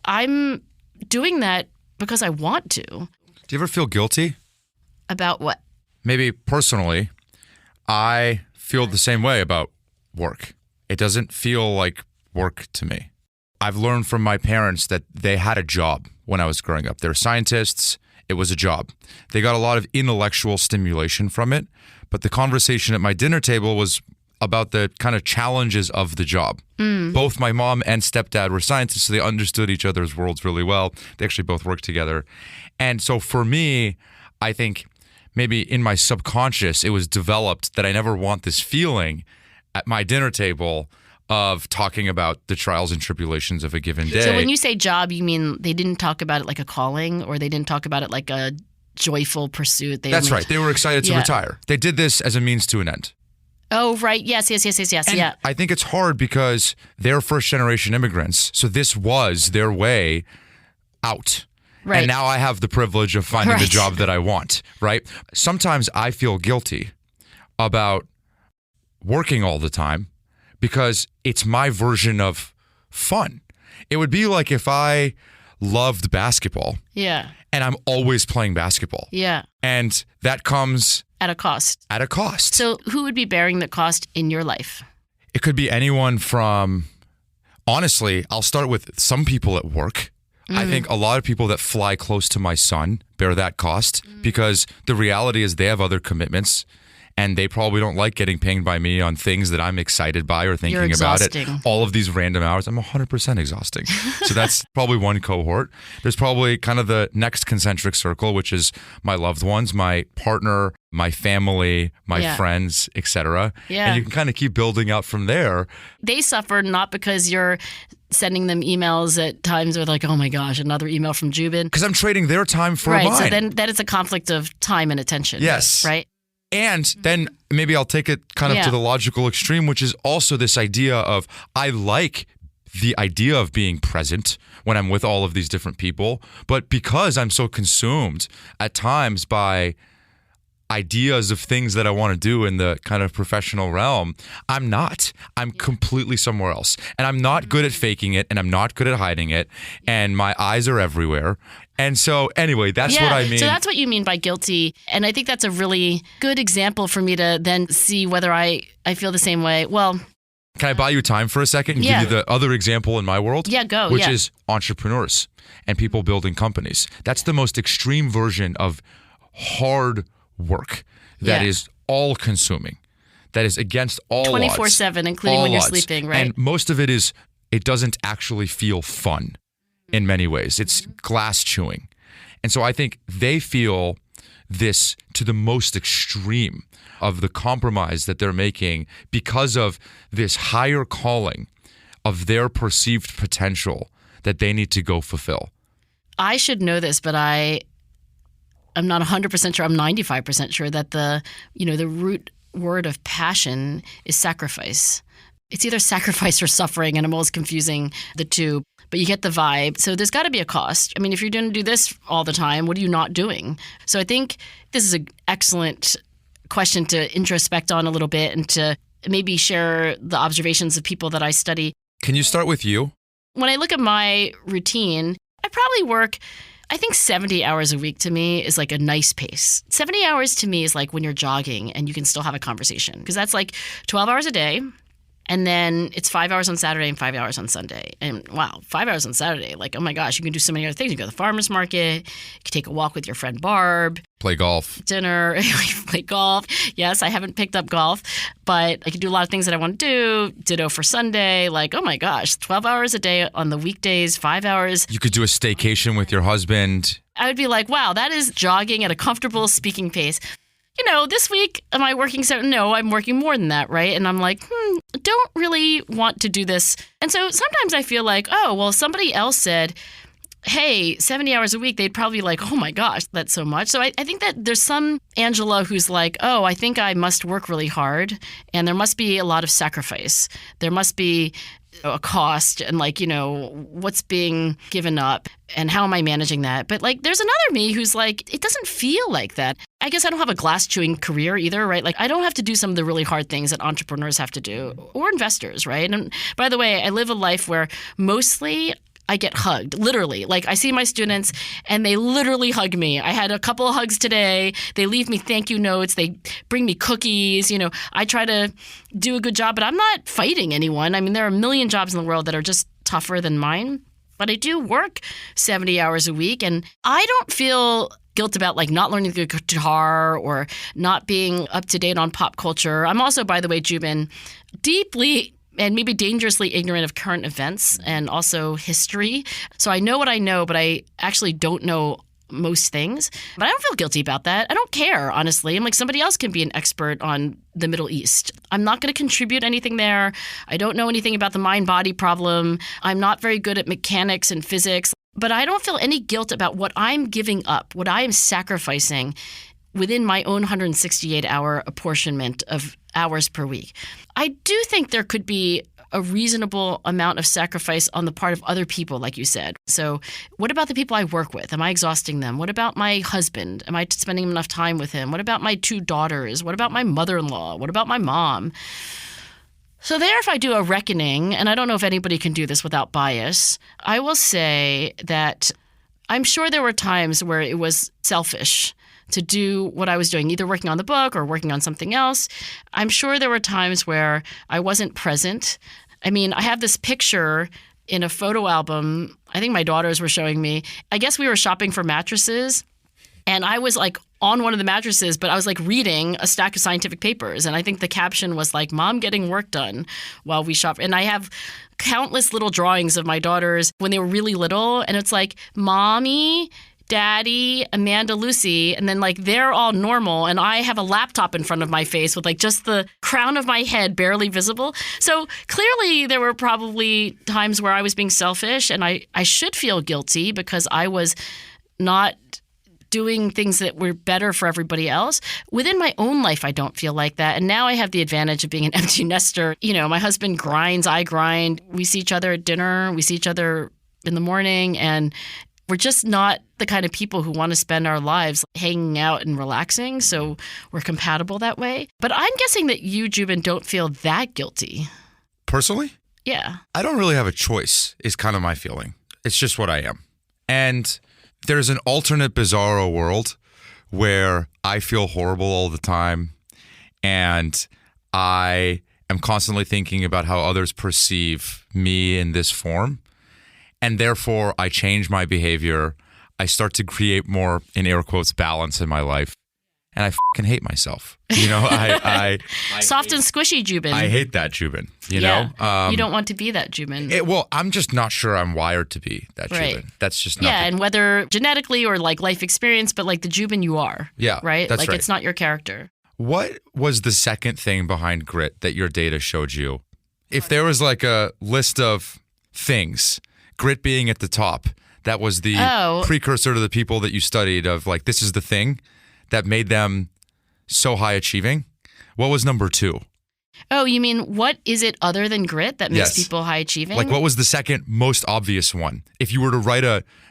I'm doing that because I want to. Do you ever feel guilty? About what? Maybe personally, I feel the same way about work. It doesn't feel like work to me. I've learned from my parents that they had a job when I was growing up. They're scientists. It was a job. They got a lot of intellectual stimulation from it, but the conversation at my dinner table was about the kind of challenges of the job. Both my mom and stepdad were scientists, so they understood each other's worlds really well. They actually both worked together. And so for me, I think maybe in my subconscious, it was developed that I never want this feeling at my dinner table of talking about the trials and tribulations of a given day. So when you say job, you mean they didn't talk about it like a calling, or they didn't talk about it like a joyful pursuit? That's right. They were excited to retire. They did this as a means to an end. Oh, right. Yes. And yeah. I think it's hard because they're first-generation immigrants, so this was their way out. Right. And now I have the privilege of finding the job that I want, right? Sometimes I feel guilty about working all the time because it's my version of fun. It would be like if I loved basketball. Yeah. And I'm always playing basketball. Yeah. And that comes at a cost. At a cost. So who would be bearing the cost in your life? It could be anyone from, honestly, I'll start with some people at work. I think a lot of people that fly close to my son bear that cost because the reality is they have other commitments. and they probably don't like getting pinged by me on things that I'm excited by or thinking about it. All of these random hours, I'm 100% exhausting. So that's probably one cohort. There's probably kind of the next concentric circle, which is my loved ones, my partner, my family, my friends, etc. And you can kind of keep building out from there. They suffer not because you're sending them emails at times with like, oh my gosh, another email from Jubin. Because I'm trading their time for mine. So then it's a conflict of time and attention. Yes. Right? And then maybe I'll take it kind of to the logical extreme, which is also this idea of I like the idea of being present when I'm with all of these different people. But because I'm so consumed at times by ideas of things that I want to do in the kind of professional realm, I'm not. I'm completely somewhere else. And I'm not good at faking it, and I'm not good at hiding it. And my eyes are everywhere. And so anyway, that's what I mean. So that's what you mean by guilty. And I think that's a really good example for me to then see whether I feel the same way. Well, can I buy you time for a second and give you the other example in my world? Yeah, go. Which is entrepreneurs and people building companies. That's the most extreme version of hard work that is all consuming, that is against all 24/7, including when you're sleeping, right? And most of it doesn't actually feel fun in many ways. It's glass chewing. And so I think they feel this to the most extreme of the compromise that they're making because of this higher calling of their perceived potential that they need to go fulfill. I should know this, but I'm not 100% sure. I'm 95% sure that the root word of passion is sacrifice. It's either sacrifice or suffering, and I'm always confusing the two, but you get the vibe. So there's got to be a cost. I mean, if you're going to do this all the time, what are you not doing? So I think this is an excellent question to introspect on a little bit and to maybe share the observations of people that I study. Can you start with you? When I look at my routine, I probably work, I think 70 hours a week to me is like a nice pace. 70 hours to me is like when you're jogging and you can still have a conversation, because that's like 12 hours a day. And then it's 5 hours on Saturday and 5 hours on Sunday. And wow, 5 hours on Saturday. Like, oh my gosh, you can do so many other things. You can go to the farmer's market. You can take a walk with your friend Barb. Play golf. Dinner. Play golf. Yes, I haven't picked up golf, but I can do a lot of things that I want to do. Ditto for Sunday. Like, oh my gosh, 12 hours a day on the weekdays, 5 hours. You could do a staycation with your husband. I would be like, wow, that is jogging at a comfortable speaking pace. This week, am I working? No, I'm working more than that, right? And I'm like, don't really want to do this. And so sometimes I feel like, oh, well, somebody else said, hey, 70 hours a week, they'd probably be like, oh my gosh, that's so much. So I think that there's some Angela who's like, oh, I think I must work really hard, and there must be a lot of sacrifice. There must be a cost and what's being given up and how am I managing that? But there's another me who's like, it doesn't feel like that. I guess I don't have a glass chewing career either, right? Like I don't have to do some of the really hard things that entrepreneurs have to do or investors, right? And by the way, I live a life where mostly I get hugged, literally. Like I see my students and they literally hug me. I had a couple of hugs today. They leave me thank you notes. They bring me cookies. I try to do a good job, but I'm not fighting anyone. I mean, there are a million jobs in the world that are just tougher than mine. But I do work 70 hours a week, and I don't feel guilt about not learning the guitar or not being up to date on pop culture. I'm also, by the way, Jubin, deeply and maybe dangerously ignorant of current events and also history. So I know what I know, but I actually don't know most things. But I don't feel guilty about that. I don't care, honestly. I'm like, somebody else can be an expert on the Middle East. I'm not going to contribute anything there. I don't know anything about the mind-body problem. I'm not very good at mechanics and physics. But I don't feel any guilt about what I'm giving up, what I am sacrificing within my own 168-hour apportionment of hours per week. I do think there could be a reasonable amount of sacrifice on the part of other people, like you said. So what about the people I work with? Am I exhausting them? What about my husband? Am I spending enough time with him? What about my 2 daughters? What about my mother-in-law? What about my mom? So there, if I do a reckoning, and I don't know if anybody can do this without bias, I will say that I'm sure there were times where it was selfish to do what I was doing, either working on the book or working on something else. I'm sure there were times where I wasn't present. I mean, I have this picture in a photo album. I think my daughters were showing me. I guess we were shopping for mattresses, and I was on one of the mattresses, but I was like reading a stack of scientific papers. And I think the caption was like, Mom getting work done while we shop. And I have countless little drawings of my daughters when they were really little. And it's like, Mommy, Daddy, Amanda, Lucy, and then like they're all normal, and I have a laptop in front of my face with like just the crown of my head barely visible. So clearly there were probably times where I was being selfish, and I should feel guilty because I was not doing things that were better for everybody else. Within my own life, I don't feel like that. And now I have the advantage of being an empty nester. You know, my husband grinds, I grind. We see each other at dinner. We see each other in the morning, and we're just not the kind of people who want to spend our lives hanging out and relaxing, so we're compatible that way. But I'm guessing that you, Jubin, don't feel that guilty. Personally? Yeah. I don't really have a choice, is kind of my feeling. It's just what I am. And there's an alternate bizarro world where I feel horrible all the time, and I am constantly thinking about how others perceive me in this form. And therefore, I change my behavior. I start to create more, in air quotes, balance in my life. And I fucking hate myself. You know, I soft and squishy Jubin. I hate that Jubin, you know? You don't want to be that Jubin. Well, I'm just not sure I'm wired to be that Jubin. That's just not. Yeah, and whether genetically or like life experience, but like the Jubin you are. Yeah, right? That's like right. It's not your character. What was the second thing behind grit that your data showed you? If there was like a list of things, grit being at the top, that was the precursor to the people that you studied of like, this is the thing that made them so high achieving. What was number 2? Oh, you mean what is it other than grit that makes people high achieving? Like what was the second most obvious one? If you were to write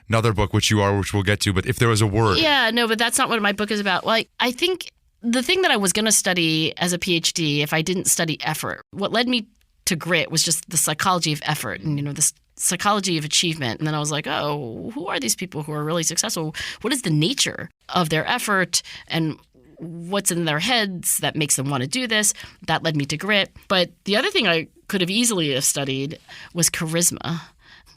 another book, which you are, which we'll get to, but if there was a word. Yeah, no, but that's not what my book is about. Like, I think the thing that I was going to study as a PhD, if I didn't study effort, what led me to grit was just the psychology of effort and, you know, the psychology of achievement. And then I was like, oh, who are these people who are really successful? What is the nature of their effort and what's in their heads that makes them want to do this? That led me to grit. But the other thing I could have easily have studied was charisma.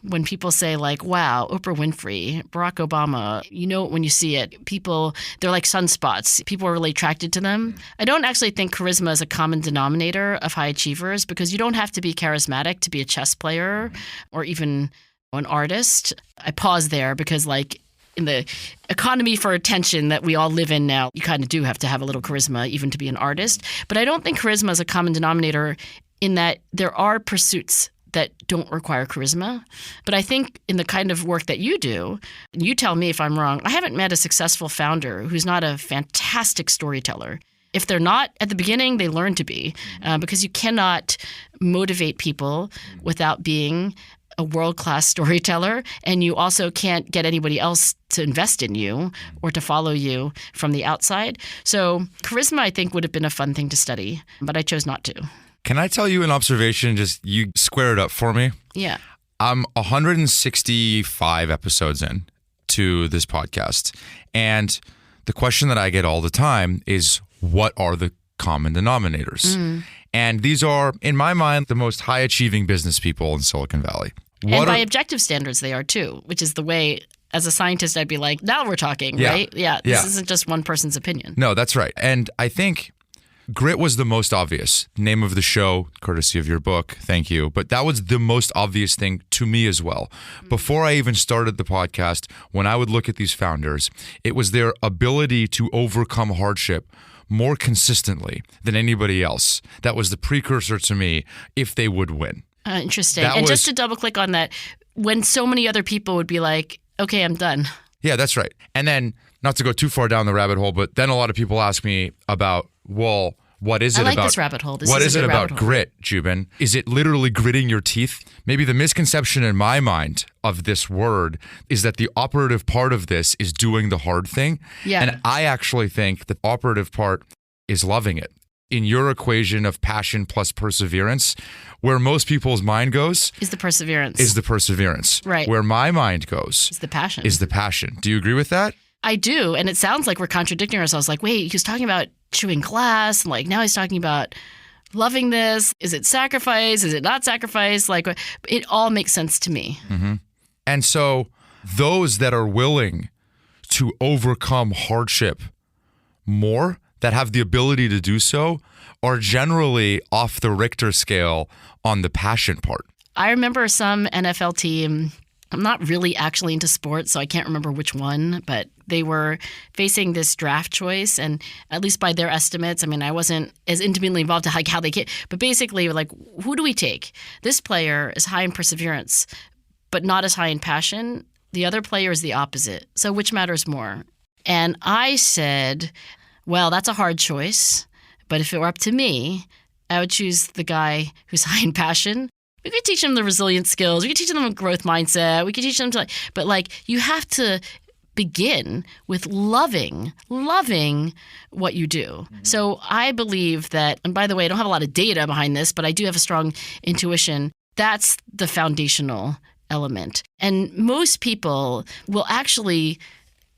When people say like, wow, Oprah Winfrey, Barack Obama, you know it when you see it. People, they're like sunspots. People are really attracted to them. I don't actually think charisma is a common denominator of high achievers because you don't have to be charismatic to be a chess player or even an artist. I pause there because like in the economy for attention that we all live in now, you kind of do have to have a little charisma even to be an artist. But I don't think charisma is a common denominator in that there are pursuits that don't require charisma. But I think in the kind of work that you do, and you tell me if I'm wrong, I haven't met a successful founder who's not a fantastic storyteller. If they're not at the beginning, they learn to be because you cannot motivate people without being a world-class storyteller, and you also can't get anybody else to invest in you or to follow you from the outside. So charisma, I think, would have been a fun thing to study, but I chose not to. Can I tell you an observation? Just you square it up for me. Yeah. I'm 165 episodes in to this podcast. And the question that I get all the time is, what are the common denominators? And these are, in my mind, the most high achieving business people in Silicon Valley. And by objective standards, they are too, which is the way, as a scientist, I'd be like, now we're talking, right? Yeah. This isn't just one person's opinion. No, that's right. And I think grit was the most obvious. Name of the show, courtesy of your book. Thank you. But that was the most obvious thing to me as well. Before I even started the podcast, when I would look at these founders, it was their ability to overcome hardship more consistently than anybody else. That was the precursor to me if they would win. Interesting. Just to double click on that, when so many other people would be like, okay, I'm done. Yeah, that's right. And then, not to go too far down the rabbit hole, but then a lot of people ask me about, well, what is it about? I like this rabbit hole. What is it about grit, Jubin? Is it literally gritting your teeth? Maybe the misconception in my mind of this word is that the operative part of this is doing the hard thing. Yeah. And I actually think the operative part is loving it. In your equation of passion plus perseverance, where most people's mind goes is the perseverance. Right. Where my mind goes is the passion. Do you agree with that? I do. And it sounds like we're contradicting ourselves. Like, wait, he was talking about chewing glass. And like, now he's talking about loving this. Is it sacrifice? Is it not sacrifice? Like, it all makes sense to me. Mm-hmm. And so those that are willing to overcome hardship more that have the ability to do so are generally off the Richter scale on the passion part. I remember some NFL team, I'm not really actually into sports, so I can't remember which one, but they were facing this draft choice, and at least by their estimates, I mean, I wasn't as intimately involved to like how they get, but basically, like, who do we take? This player is high in perseverance, but not as high in passion. The other player is the opposite. So which matters more? And I said, well, that's a hard choice, but if it were up to me, I would choose the guy who's high in passion. We could teach them the resilient skills. We could teach them a growth mindset. We could teach them to, but like, you have to begin with loving what you do. Mm-hmm. So I believe that, and by the way, I don't have a lot of data behind this, but I do have a strong intuition. That's the foundational element. And most people will actually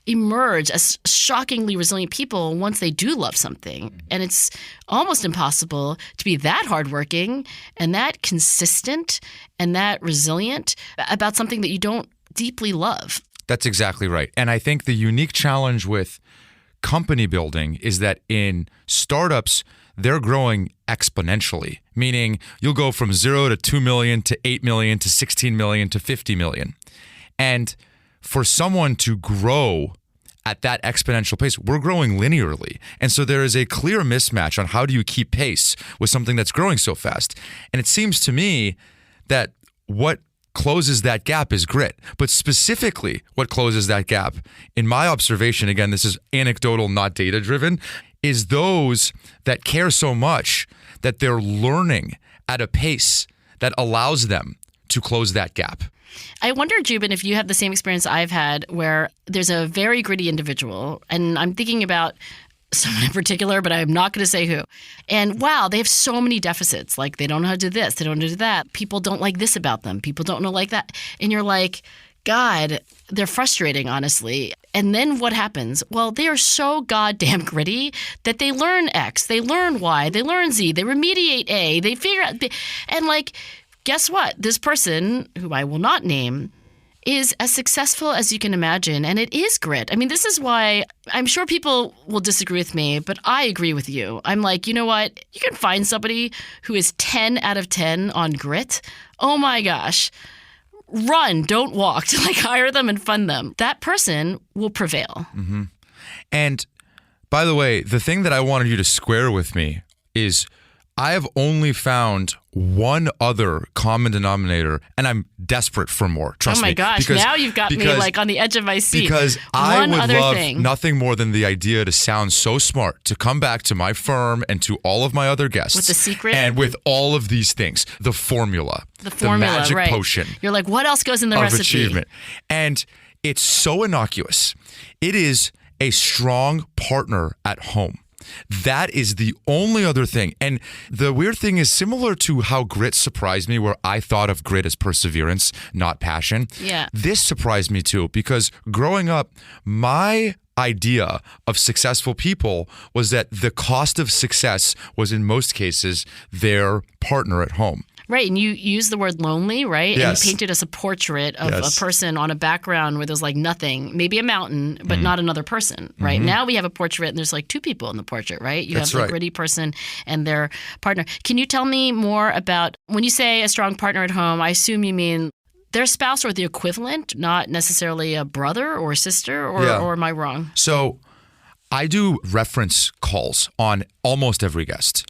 emerge as shockingly resilient people once they do love something. And it's almost impossible to be that hardworking and that consistent and that resilient about something that you don't deeply love. That's exactly right. And I think the unique challenge with company building is that in startups, they're growing exponentially, meaning you'll go from 0 to 2 million to 8 million to 16 million to 50 million. And for someone to grow at that exponential pace, we're growing linearly. And so there is a clear mismatch on how do you keep pace with something that's growing so fast. And it seems to me that what closes that gap is grit. But specifically, what closes that gap, in my observation, again, this is anecdotal, not data-driven, is those that care so much that they're learning at a pace that allows them to close that gap. I wonder, Jubin, if you have the same experience I've had where there's a very gritty individual, and I'm thinking about someone in particular, but I'm not going to say who. And wow, they have so many deficits. Like, they don't know how to do this. They don't know how to do that. People don't like this about them. People don't know like that. And you're like, God, they're frustrating, honestly. And then what happens? Well, they are so goddamn gritty that they learn X, they learn Y, they learn Z, they remediate A, they figure out, and like, guess what? This person, who I will not name, is as successful as you can imagine, and it is grit. I mean, this is why I'm sure people will disagree with me, but I agree with you. I'm like, you know what? You can find somebody who is 10 out of 10 on grit. Oh my gosh. Run, don't walk. To like hire them and fund them. That person will prevail. Mm-hmm. And by the way, the thing that I wanted you to square with me is I have only found one other common denominator, and I'm desperate for more. Trust me. Oh my gosh, now you've got me like on the edge of my seat. Because I would love nothing more than the idea to sound so smart, to come back to my firm and to all of my other guests. With the secret? And with all of these things. The formula. The magic right. potion. You're like, what else goes in the recipe? Achievement. And it's so innocuous. It is a strong partner at home. That is the only other thing. And the weird thing is, similar to how grit surprised me, where I thought of grit as perseverance, not passion. Yeah. This surprised me too, because growing up, my idea of successful people was that the cost of success was, in most cases, their partner at home. Right, and you use the word lonely, right? Yes. And you paint it as a portrait of a person on a background where there's like nothing, maybe a mountain, but not another person, right? Mm-hmm. Now we have a portrait and there's like two people in the portrait, right? You have the gritty person and their partner. Can you tell me more about, when you say a strong partner at home, I assume you mean their spouse or the equivalent, not necessarily a brother or a sister, or am I wrong? So I do reference calls on almost every guest.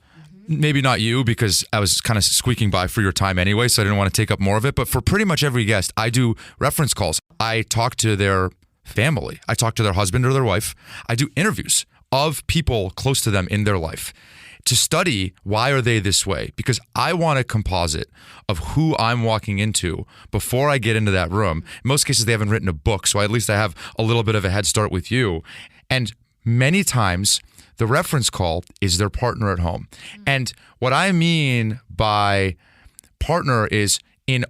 Maybe not you, because I was kind of squeaking by for your time anyway, so I didn't want to take up more of it. But for pretty much every guest, I do reference calls. I talk to their family. I talk to their husband or their wife. I do interviews of people close to them in their life to study why are they this way, because I want a composite of who I'm walking into before I get into that room. In most cases, they haven't written a book, so at least I have a little bit of a head start with you. And many times, the reference call is their partner at home. And what I mean by partner is, in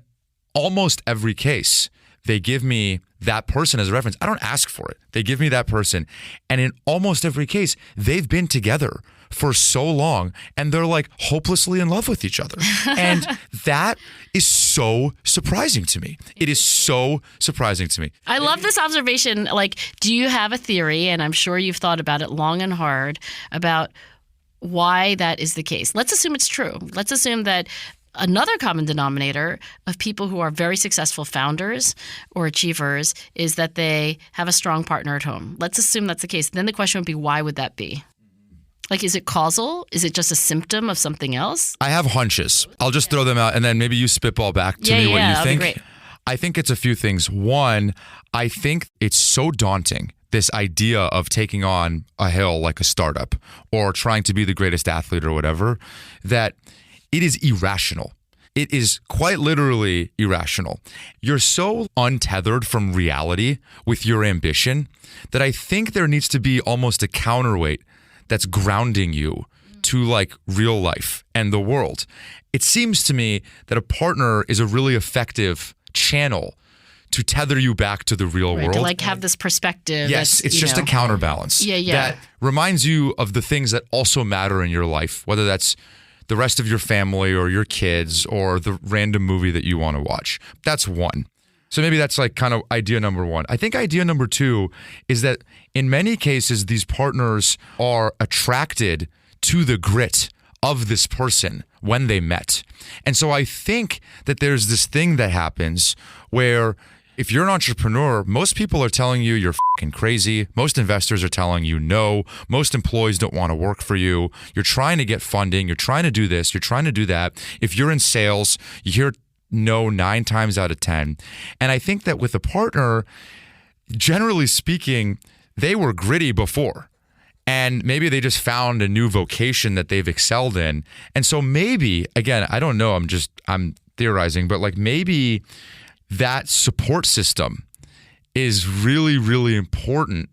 almost every case, they give me that person as a reference. I don't ask for it. They give me that person. And in almost every case, they've been together for so long and they're like hopelessly in love with each other. And that is so surprising to me. It is so surprising to me. I love this observation. Like, do you have a theory, and I'm sure you've thought about it long and hard, about why that is the case? Let's assume it's true. Let's assume that another common denominator of people who are very successful founders or achievers is that they have a strong partner at home. Let's assume that's the case. Then the question would be, why would that be? Like, is it causal? Is it just a symptom of something else? I have hunches. I'll just throw them out, and then maybe you spitball back to me what you think. Be great. I think it's a few things. One, I think it's so daunting, this idea of taking on a hill like a startup or trying to be the greatest athlete or whatever, that it is irrational. It is quite literally irrational. You're so untethered from reality with your ambition that I think there needs to be almost a counterweight that's grounding you to like real life and the world. It seems to me that a partner is a really effective channel to tether you back to the real world. To like have this perspective. Yes, it's just a counterbalance. Yeah. That reminds you of the things that also matter in your life, whether that's the rest of your family or your kids or the random movie that you want to watch. That's one. So maybe that's like kind of idea number one. I think idea number two is that in many cases, these partners are attracted to the grit of this person when they met. And so I think that there's this thing that happens where if you're an entrepreneur, most people are telling you you're fucking crazy. Most investors are telling you no. Most employees don't want to work for you. You're trying to get funding. You're trying to do this. You're trying to do that. If you're in sales, you hear no 9 times out of 10. And I think that with a partner, generally speaking, they were gritty before. And maybe they just found a new vocation that they've excelled in. And so maybe, again, I don't know, I'm theorizing, but like maybe that support system is really, really important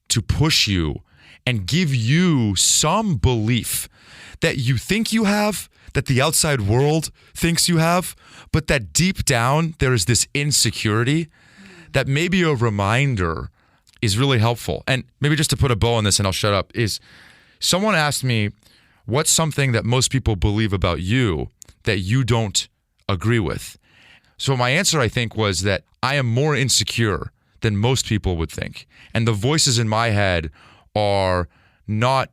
to push you and give you some belief that you think you have, that the outside world thinks you have, but that deep down there is this insecurity that maybe a reminder is really helpful. And maybe just to put a bow on this and I'll shut up, is someone asked me, what's something that most people believe about you that you don't agree with? So my answer, I think, was that I am more insecure than most people would think. And the voices in my head are not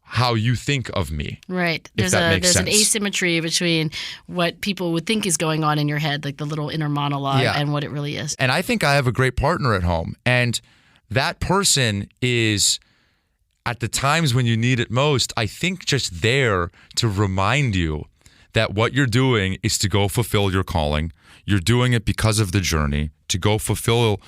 how you think of me. Right. There's an asymmetry between what people would think is going on in your head, like the little inner monologue, and what it really is. And I think I have a great partner at home. And that person is, at the times when you need it most, I think just there to remind you that what you're doing is to go fulfill your calling. You're doing it because of the journey, to go fulfill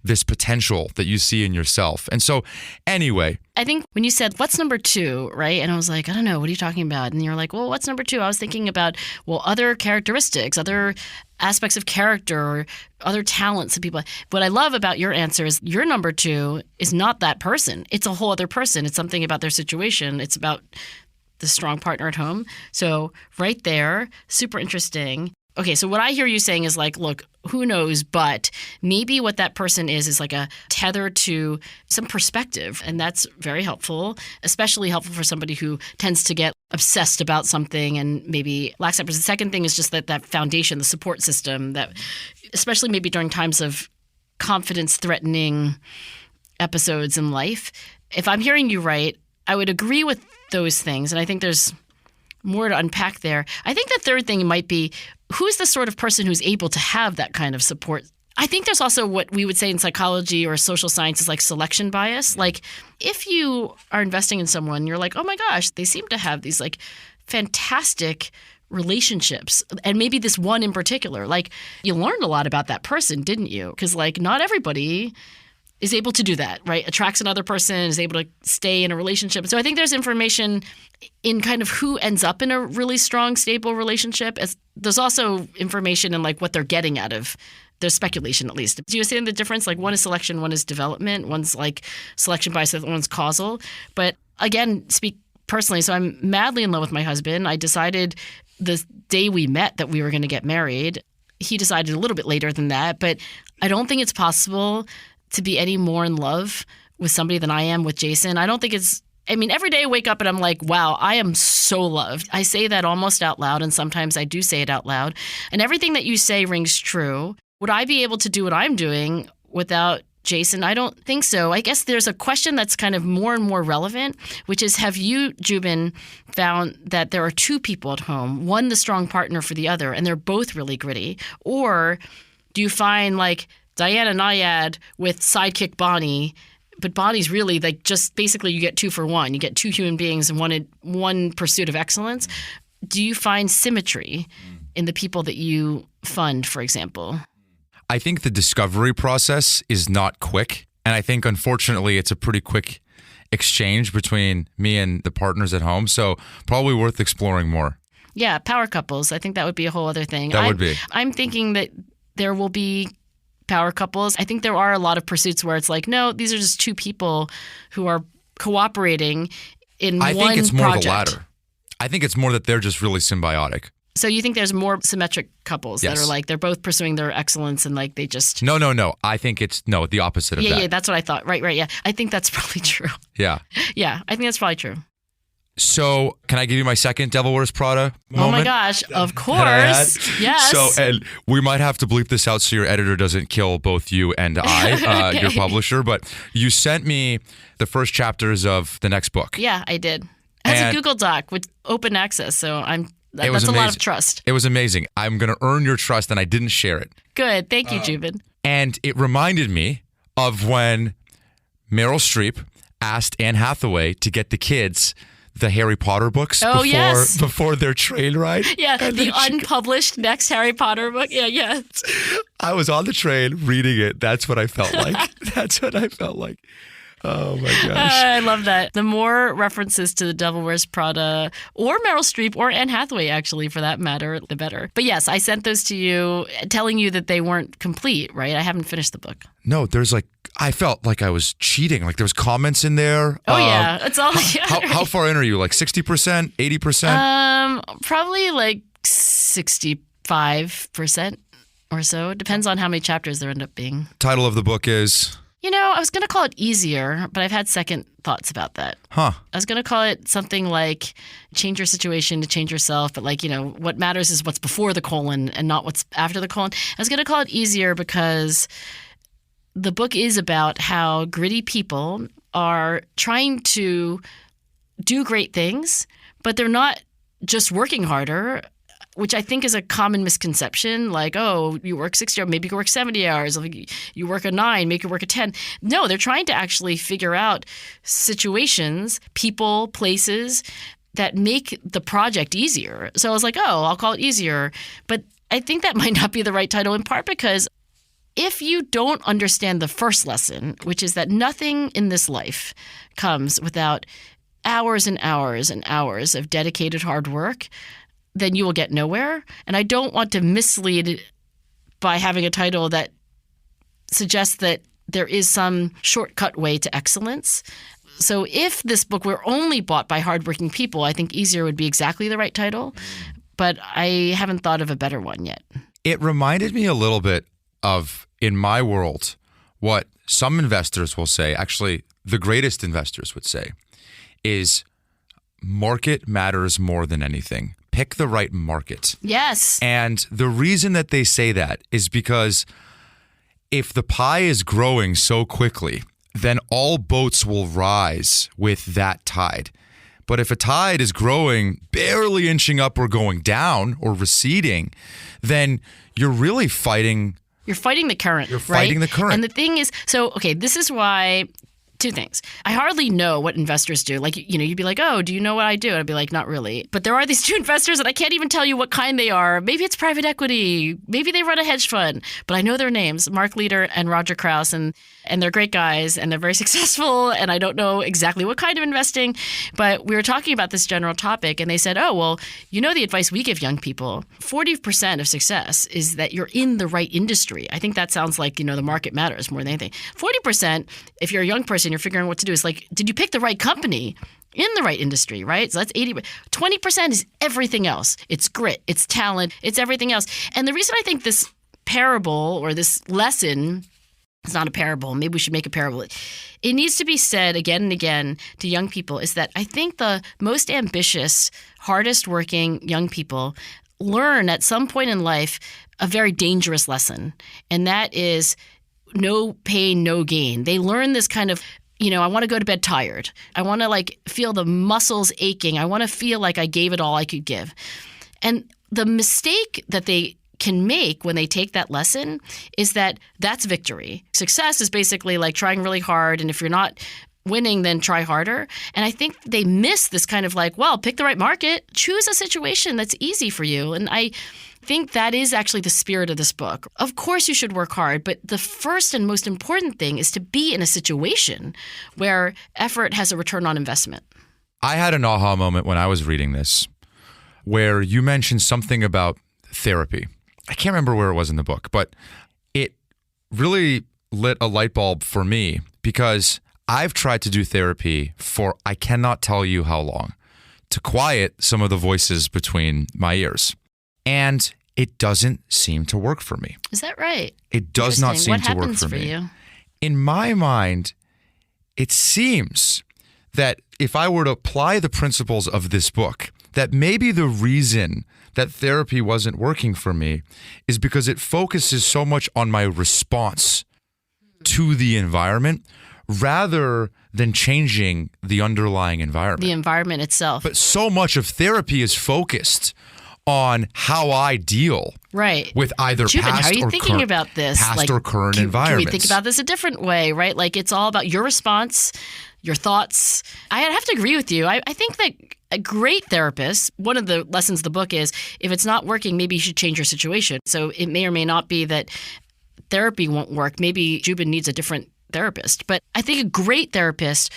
this potential that you see in yourself. And so anyway, I think when you said, what's number 2, right? And I was like, I don't know, what are you talking about? And you're like, well, what's number 2? I was thinking about, well, other characteristics, other aspects of character, or other talents that people. What I love about your answer is your number 2 is not that person. It's a whole other person. It's something about their situation. It's about the strong partner at home. So right there, super interesting. Okay, so what I hear you saying is like, look, who knows, but maybe what that person is like a tether to some perspective. And that's very helpful, especially helpful for somebody who tends to get obsessed about something and maybe lacks that. The second thing is just that foundation, the support system, that especially maybe during times of confidence-threatening episodes in life. If I'm hearing you right, I would agree with those things. And I think there's more to unpack there. I think the third thing might be, who's the sort of person who's able to have that kind of support? I think there's also what we would say in psychology or social sciences, like selection bias. Like if you are investing in someone, you're like, oh my gosh, they seem to have these like fantastic relationships. And maybe this one in particular, like you learned a lot about that person, didn't you? Because like not everybody is able to do that, right? Attracts another person, is able to stay in a relationship. So I think there's information in kind of who ends up in a really strong, stable relationship. There's also information in like what they're getting out of their speculation, at least. Do you see the difference? Like one is selection, one is development, one's like selection bias, one's causal. But again, speak personally. So I'm madly in love with my husband. I decided the day we met that we were going to get married. He decided a little bit later than that, but I don't think it's possible to be any more in love with somebody than I am with Jason. I don't think it's I mean, every day I wake up and I'm like, wow, I am so loved. I say that almost out loud, and sometimes I do say it out loud. And everything that you say rings true. Would I be able to do what I'm doing without Jason? I don't think so. I guess there's a question that's kind of more and more relevant, which is, have you, Jubin, found that there are two people at home, one the strong partner for the other, and they're both really gritty? Or do you find like Diana Nyad with sidekick Bonnie, but Bonnie's really like just basically you get 2 for 1. You get 2 human beings and one pursuit of excellence. Do you find symmetry in the people that you fund, for example? I think the discovery process is not quick. And I think, unfortunately, it's a pretty quick exchange between me and the partners at home. So probably worth exploring more. Yeah, power couples. I think that would be a whole other thing. That would be. I'm thinking that there will be power couples. I think there are a lot of pursuits where it's like, no, these are just 2 people who are cooperating in one project. I think it's more the latter. I think it's more that they're just really symbiotic. So you think there's more symmetric couples Yes. that are like they're both pursuing their excellence and like they just No. I think it's the opposite of that. Yeah, that's what I thought. Right, yeah. I think that's probably true. Yeah. Yeah, I think that's probably true. So can I give you my second Devil Wears Prada moment? Oh my gosh, of that I had? course. Yes. So, and we might have to bleep this out so your editor doesn't kill both you and I, your publisher, but you sent me the first chapters of the next book. Yeah, I did. As a Google Doc with open access, so that's a lot of trust. It was amazing. I'm going to earn your trust, and I didn't share it. Good. Thank you, Jubin. And it reminded me of when Meryl Streep asked Anne Hathaway to get the kids the Harry Potter books before their train ride. Yeah, the unpublished next Harry Potter book. Yeah. I was on the train reading it. That's what I felt like. Oh my gosh. I love that. The more references to The Devil Wears Prada or Meryl Streep or Anne Hathaway, actually, for that matter, the better. But yes, I sent those to you telling you that they weren't complete, right? I haven't finished the book. No, I felt like I was cheating. Like there was comments in there. Oh, yeah. It's all how far in are you? Like 60%, 80%? Probably like 65% or so. It depends on how many chapters there end up being. Title of the book is? I was going to call it Easier, but I've had second thoughts about that. Huh. I was going to call it something like Change Your Situation to Change Yourself, but like, what matters is what's before the colon and not what's after the colon. I was going to call it Easier because the book is about how gritty people are trying to do great things, but they're not just working harder, which I think is a common misconception. Like, oh, you work 60 hours, maybe you work 70 hours. Like, you work a 9, make it work a 10. No, they're trying to actually figure out situations, people, places that make the project easier. So I was like, oh, I'll call it Easier. But I think that might not be the right title, in part because if you don't understand the first lesson, which is that nothing in this life comes without hours and hours and hours of dedicated hard work, then you will get nowhere. And I don't want to mislead by having a title that suggests that there is some shortcut way to excellence. So if this book were only bought by hardworking people, I think Easier would be exactly the right title. But I haven't thought of a better one yet. It reminded me a little bit of, in my world, what some investors will say, actually the greatest investors would say, is market matters more than anything. Pick the right market. Yes. And the reason that they say that is because if the pie is growing so quickly, then all boats will rise with that tide. But if a tide is growing, barely inching up or going down or receding, then you're really fighting. You're fighting the current. You're fighting the current. And the thing is, this is why. 2 things. I hardly know what investors do. Like, you'd be like, oh, do you know what I do? And I'd be like, not really. But there are these 2 investors and I can't even tell you what kind they are. Maybe it's private equity. Maybe they run a hedge fund. But I know their names, Marc Leader and Roger Krauss. And they're great guys and they're very successful. And I don't know exactly what kind of investing. But we were talking about this general topic and they said, oh, well, the advice we give young people, 40% of success is that you're in the right industry. I think that sounds like, the market matters more than anything. 40%, if you're a young person, you're figuring out what to do. It's like, did you pick the right company in the right industry, right? So that's 80. 20% is everything else. It's grit, it's talent, it's everything else. And the reason I think this parable or this lesson, it's not a parable, maybe we should make a parable, it needs to be said again and again to young people is that I think the most ambitious, hardest working young people learn at some point in life a very dangerous lesson. And that is no pain, no gain. They learn this kind of, I want to go to bed tired. I want to feel the muscles aching. I want to feel like I gave it all I could give. And the mistake that they can make when they take that lesson is that's victory. Success is basically trying really hard. And if you're not winning, then try harder. And I think they miss this kind of pick the right market, choose a situation that's easy for you. And I think that is actually the spirit of this book. Of course you should work hard, but the first and most important thing is to be in a situation where effort has a return on investment. I had an aha moment when I was reading this where you mentioned something about therapy. I can't remember where it was in the book, but it really lit a light bulb for me because I've tried to do therapy for I cannot tell you how long to quiet some of the voices between my ears. And it doesn't seem to work for me. Is that right? It does not seem to work for me. What happens for you? In my mind, it seems that if I were to apply the principles of this book, that maybe the reason that therapy wasn't working for me is because it focuses so much on my response to the environment rather than changing the underlying environment. The environment itself. But so much of therapy is focused on how I deal with either Jubin, past how are you or thinking current, about this? past or current environments. Can we think about this a different way, right? It's all about your response, your thoughts. I have to agree with you. I think that a great therapist, one of the lessons of the book is if it's not working, maybe you should change your situation. So it may or may not be that therapy won't work. Maybe Jubin needs a different therapist. But I think a great therapist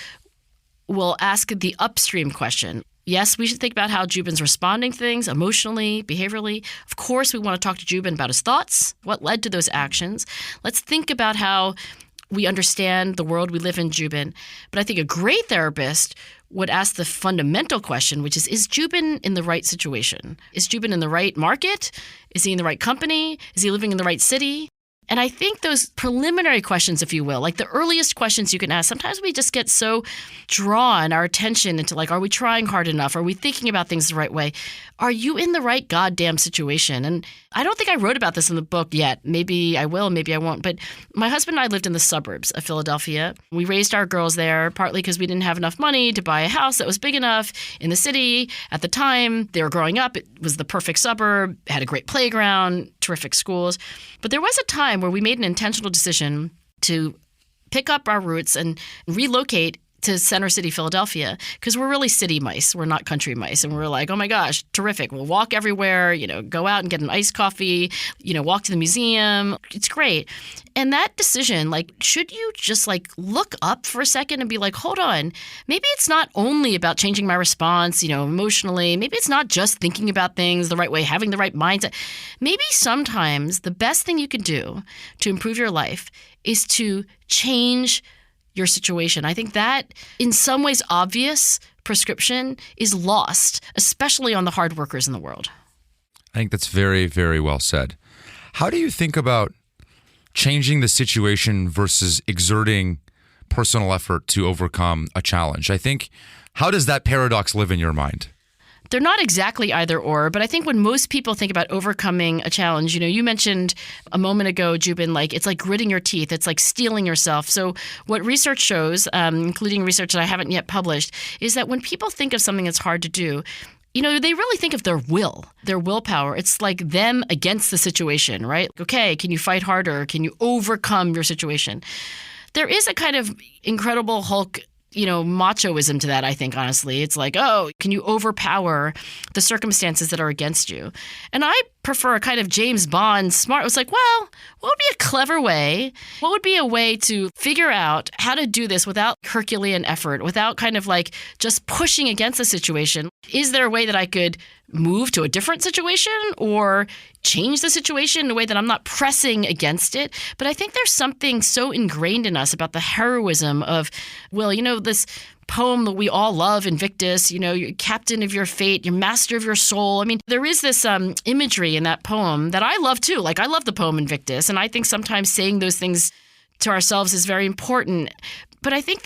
will ask the upstream question. Yes, we should think about how Jubin's responding to things emotionally, behaviorally. Of course, we want to talk to Jubin about his thoughts, what led to those actions. Let's think about how we understand the world we live in, Jubin. But I think a great therapist would ask the fundamental question, which is Jubin in the right situation? Is Jubin in the right market? Is he in the right company? Is he living in the right city? And I think those preliminary questions, if you will, the earliest questions you can ask, sometimes we just get so drawn our attention into are we trying hard enough? Are we thinking about things the right way? Are you in the right goddamn situation? And I don't think I wrote about this in the book yet. Maybe I will, maybe I won't. But my husband and I lived in the suburbs of Philadelphia. We raised our girls there, partly because we didn't have enough money to buy a house that was big enough in the city. At the time, they were growing up. It was the perfect suburb, had a great playground, terrific schools. But there was a time where we made an intentional decision to pick up our roots and relocate to Center City, Philadelphia, because we're really city mice. We're not country mice. And we're like, oh my gosh, terrific. We'll walk everywhere, go out and get an iced coffee, walk to the museum. It's great. And that decision, should you just look up for a second and be hold on, maybe it's not only about changing my response, emotionally. Maybe it's not just thinking about things the right way, having the right mindset. Maybe sometimes the best thing you can do to improve your life is to change your situation. I think that in some ways obvious prescription is lost, especially on the hard workers in the world. I think that's very, very well said. How do you think about changing the situation versus exerting personal effort to overcome a challenge? I think, how does that paradox live in your mind? They're not exactly either or, but I think when most people think about overcoming a challenge, you mentioned a moment ago, Jubin, it's like gritting your teeth. It's like steeling yourself. So what research shows, including research that I haven't yet published, is that when people think of something that's hard to do, they really think of their willpower. It's like them against the situation, right? Okay, can you fight harder? Can you overcome your situation? There is a kind of incredible Hulk machoism to that, I think, honestly. It's oh, can you overpower the circumstances that are against you? And I prefer a kind of James Bond smart. It was well, what would be a clever way? What would be a way to figure out how to do this without Herculean effort, without kind of just pushing against the situation? Is there a way that I could move to a different situation or change the situation in a way that I'm not pressing against it? But I think there's something so ingrained in us about the heroism of, this poem that we all love, Invictus, you're captain of your fate, you're master of your soul. I mean, there is this imagery in that poem that I love too. I love the poem Invictus. And I think sometimes saying those things to ourselves is very important. But I think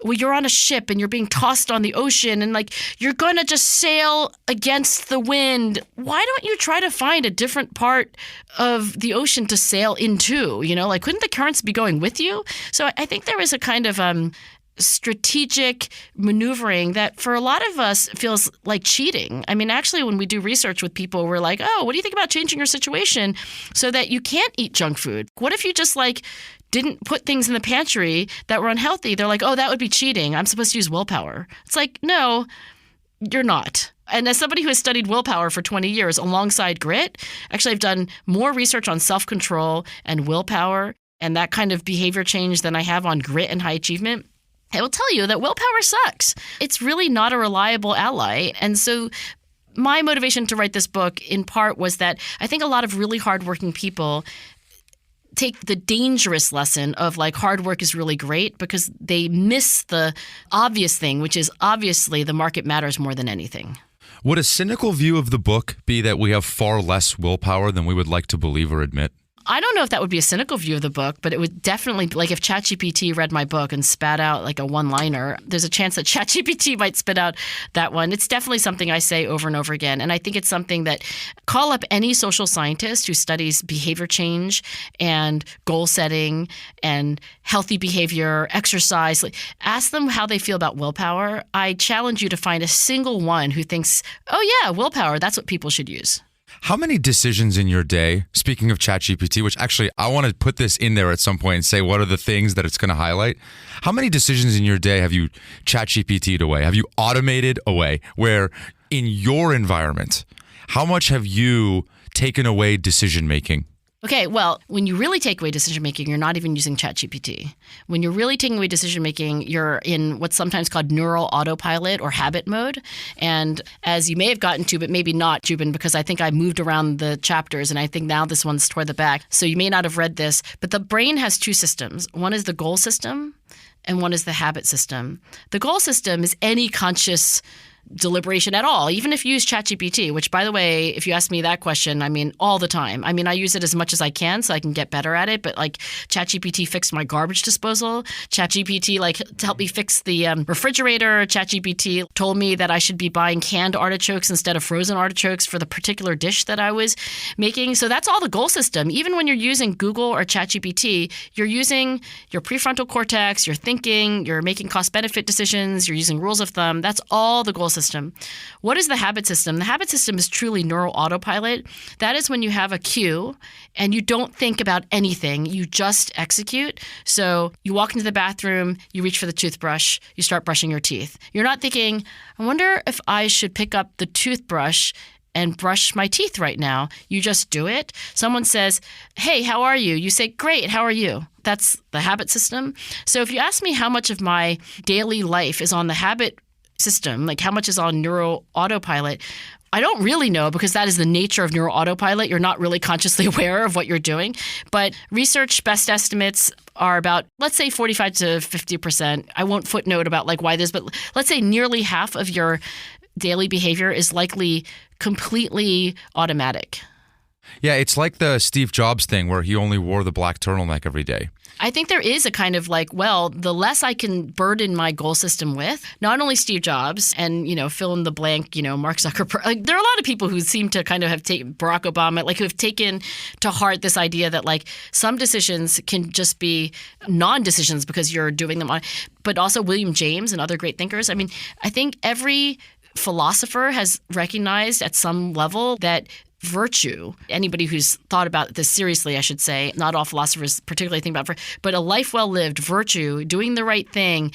well, you're on a ship and you're being tossed on the ocean and like you're going to just sail against the wind. Why don't you try to find a different part of the ocean to sail into? Like couldn't the currents be going with you? So I think there is a kind of strategic maneuvering that for a lot of us feels like cheating. I mean, actually, when we do research with people, we're like, oh, what do you think about changing your situation so that you can't eat junk food? What if you just like didn't put things in the pantry that were unhealthy? They're like, oh, that would be cheating. I'm supposed to use willpower. It's like, no, you're not. And as somebody who has studied willpower for 20 years alongside grit, actually I've done more research on self-control and willpower and that kind of behavior change than I have on grit and high achievement. I will tell you that willpower sucks. It's really not a reliable ally. And so my motivation to write this book in part was that I think a lot of really hardworking people take the dangerous lesson of like hard work is really great because they miss the obvious thing, which is obviously the market matters more than anything. Would a cynical view of the book be that we have far less willpower than we would like to believe or admit? I don't know if that would be a cynical view of the book, but it would definitely be like if ChatGPT read my book and spat out like a one-liner, there's a chance that ChatGPT might spit out that one. It's definitely something I say over and over again. And I think it's something that call up any social scientist who studies behavior change and goal setting and healthy behavior, exercise. Ask them how they feel about willpower. I challenge you to find a single one who thinks, oh yeah, willpower, that's what people should use. How many decisions in your day, speaking of ChatGPT, which actually I want to put this in there at some point and say what are the things that it's going to highlight? How many decisions in your day have you ChatGPT'd away? Have you automated away? Where in your environment, how much have you taken away decision making? Okay, well, when you really take away decision-making, you're not even using ChatGPT. When you're really taking away decision-making, you're in what's sometimes called neural autopilot or habit mode. And as you may have gotten to, but maybe not, Jubin, because I think I moved around the chapters, and I think now this one's toward the back. So you may not have read this, but the brain has two systems. One is the goal system, and one is the habit system. The goal system is any conscious deliberation at all, even if you use ChatGPT, which, by the way, if you ask me that question, I mean, all the time. I mean, I use it as much as I can so I can get better at it. But like ChatGPT fixed my garbage disposal. ChatGPT like to help me fix the refrigerator. ChatGPT told me that I should be buying canned artichokes instead of frozen artichokes for the particular dish that I was making. So that's all the goal system. Even when you're using Google or ChatGPT, you're using your prefrontal cortex, you're thinking, you're making cost-benefit decisions, you're using rules of thumb. That's all the goal system. What is the habit system? The habit system is truly neural autopilot. That is when you have a cue and you don't think about anything. You just execute. So you walk into the bathroom, you reach for the toothbrush, you start brushing your teeth. You're not thinking, I wonder if I should pick up the toothbrush and brush my teeth right now. You just do it. Someone says, hey, how are you? You say, great, how are you? That's the habit system. So if you ask me how much of my daily life is on the habit system, like how much is on neural autopilot, I don't really know because that is the nature of neural autopilot. You're not really consciously aware of what you're doing. But research best estimates are about, let's say 45 to 50%. I won't footnote about like why this, but let's say nearly half of your daily behavior is likely completely automatic. Yeah, it's like the Steve Jobs thing where he only wore the black turtleneck every day. I think there is a kind of like, well, the less I can burden my goal system with, not only Steve Jobs and, fill in the blank, Marc Zuckerberg. Like, there are a lot of people who seem to kind of have taken Barack Obama, like who have taken to heart this idea that like some decisions can just be non-decisions because you're doing them on, but also William James and other great thinkers. I mean, I think every philosopher has recognized at some level that virtue, anybody who's thought about this seriously, I should say, not all philosophers particularly think about, but a life well lived, virtue, doing the right thing,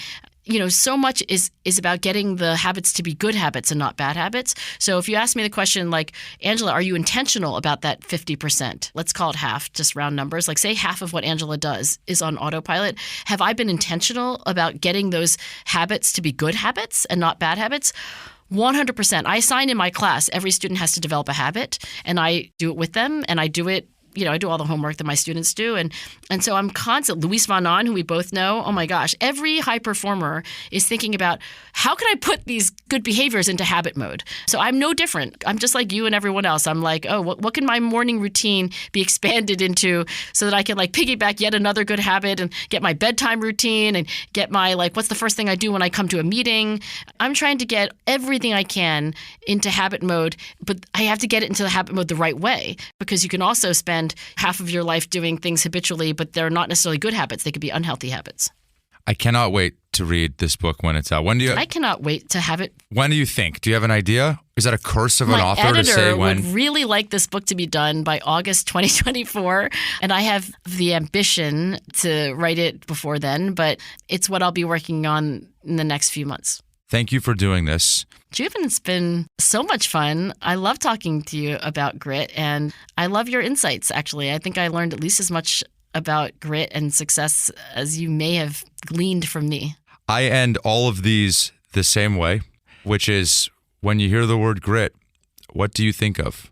so much is about getting the habits to be good habits and not bad habits. So if you ask me the question like, Angela, are you intentional about that 50%? Let's call it half, just round numbers. Like say half of what Angela does is on autopilot. Have I been intentional about getting those habits to be good habits and not bad habits? 100%. I assign in my class, every student has to develop a habit, and I do it with them, and I do it I do all the homework that my students do. And so I'm constant. Luis Von Ahn, who we both know, oh my gosh, every high performer is thinking about how can I put these good behaviors into habit mode? So I'm no different. I'm just like you and everyone else. I'm like, oh, what can my morning routine be expanded into so that I can like piggyback yet another good habit and get my bedtime routine and get my like, what's the first thing I do when I come to a meeting? I'm trying to get everything I can into habit mode, but I have to get it into the habit mode the right way, because you can also spend half of your life doing things habitually, but they're not necessarily good habits. They could be unhealthy habits. I cannot wait to read this book when it's out. I cannot wait to have it. When do you think? Do you have an idea? Is that a curse of an author to say when? My editor would really like this book to be done by August 2024, and I have the ambition to write it before then, but it's what I'll be working on in the next few months. Thank you for doing this. Juven, it's been so much fun. I love talking to you about grit, and I love your insights, actually. I think I learned at least as much about grit and success as you may have gleaned from me. I end all of these the same way, which is when you hear the word grit, what do you think of?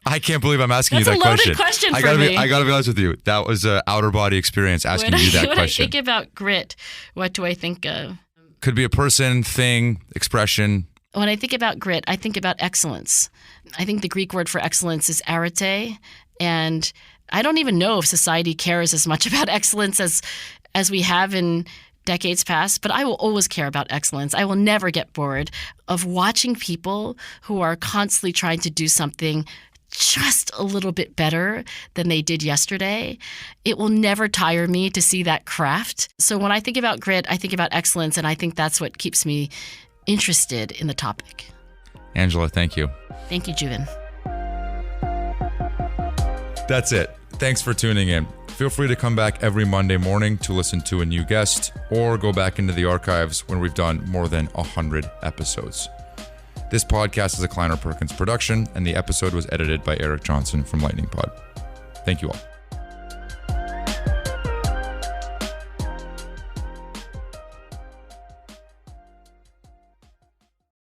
I can't believe I'm asking you that question. That's a loaded question for me. I got to be honest with you. That was an outer body experience asking you that question. When I think about grit, what do I think of? Could be a person, thing, expression. When I think about grit, I think about excellence. I think the Greek word for excellence is arete, and I don't even know if society cares as much about excellence as we have in decades past, but I will always care about excellence. I will never get bored of watching people who are constantly trying to do something just a little bit better than they did yesterday. It will never tire me to see that craft. So when I think about grit, I think about excellence, and I think that's what keeps me interested in the topic. Angela, thank you. Thank you, Juven. That's it. Thanks for tuning in. Feel free to come back every Monday morning to listen to a new guest, or go back into the archives when we've done more than 100 episodes. This podcast is a Kleiner Perkins production, and the episode was edited by Eric Johnson from Lightning Pod. Thank you all.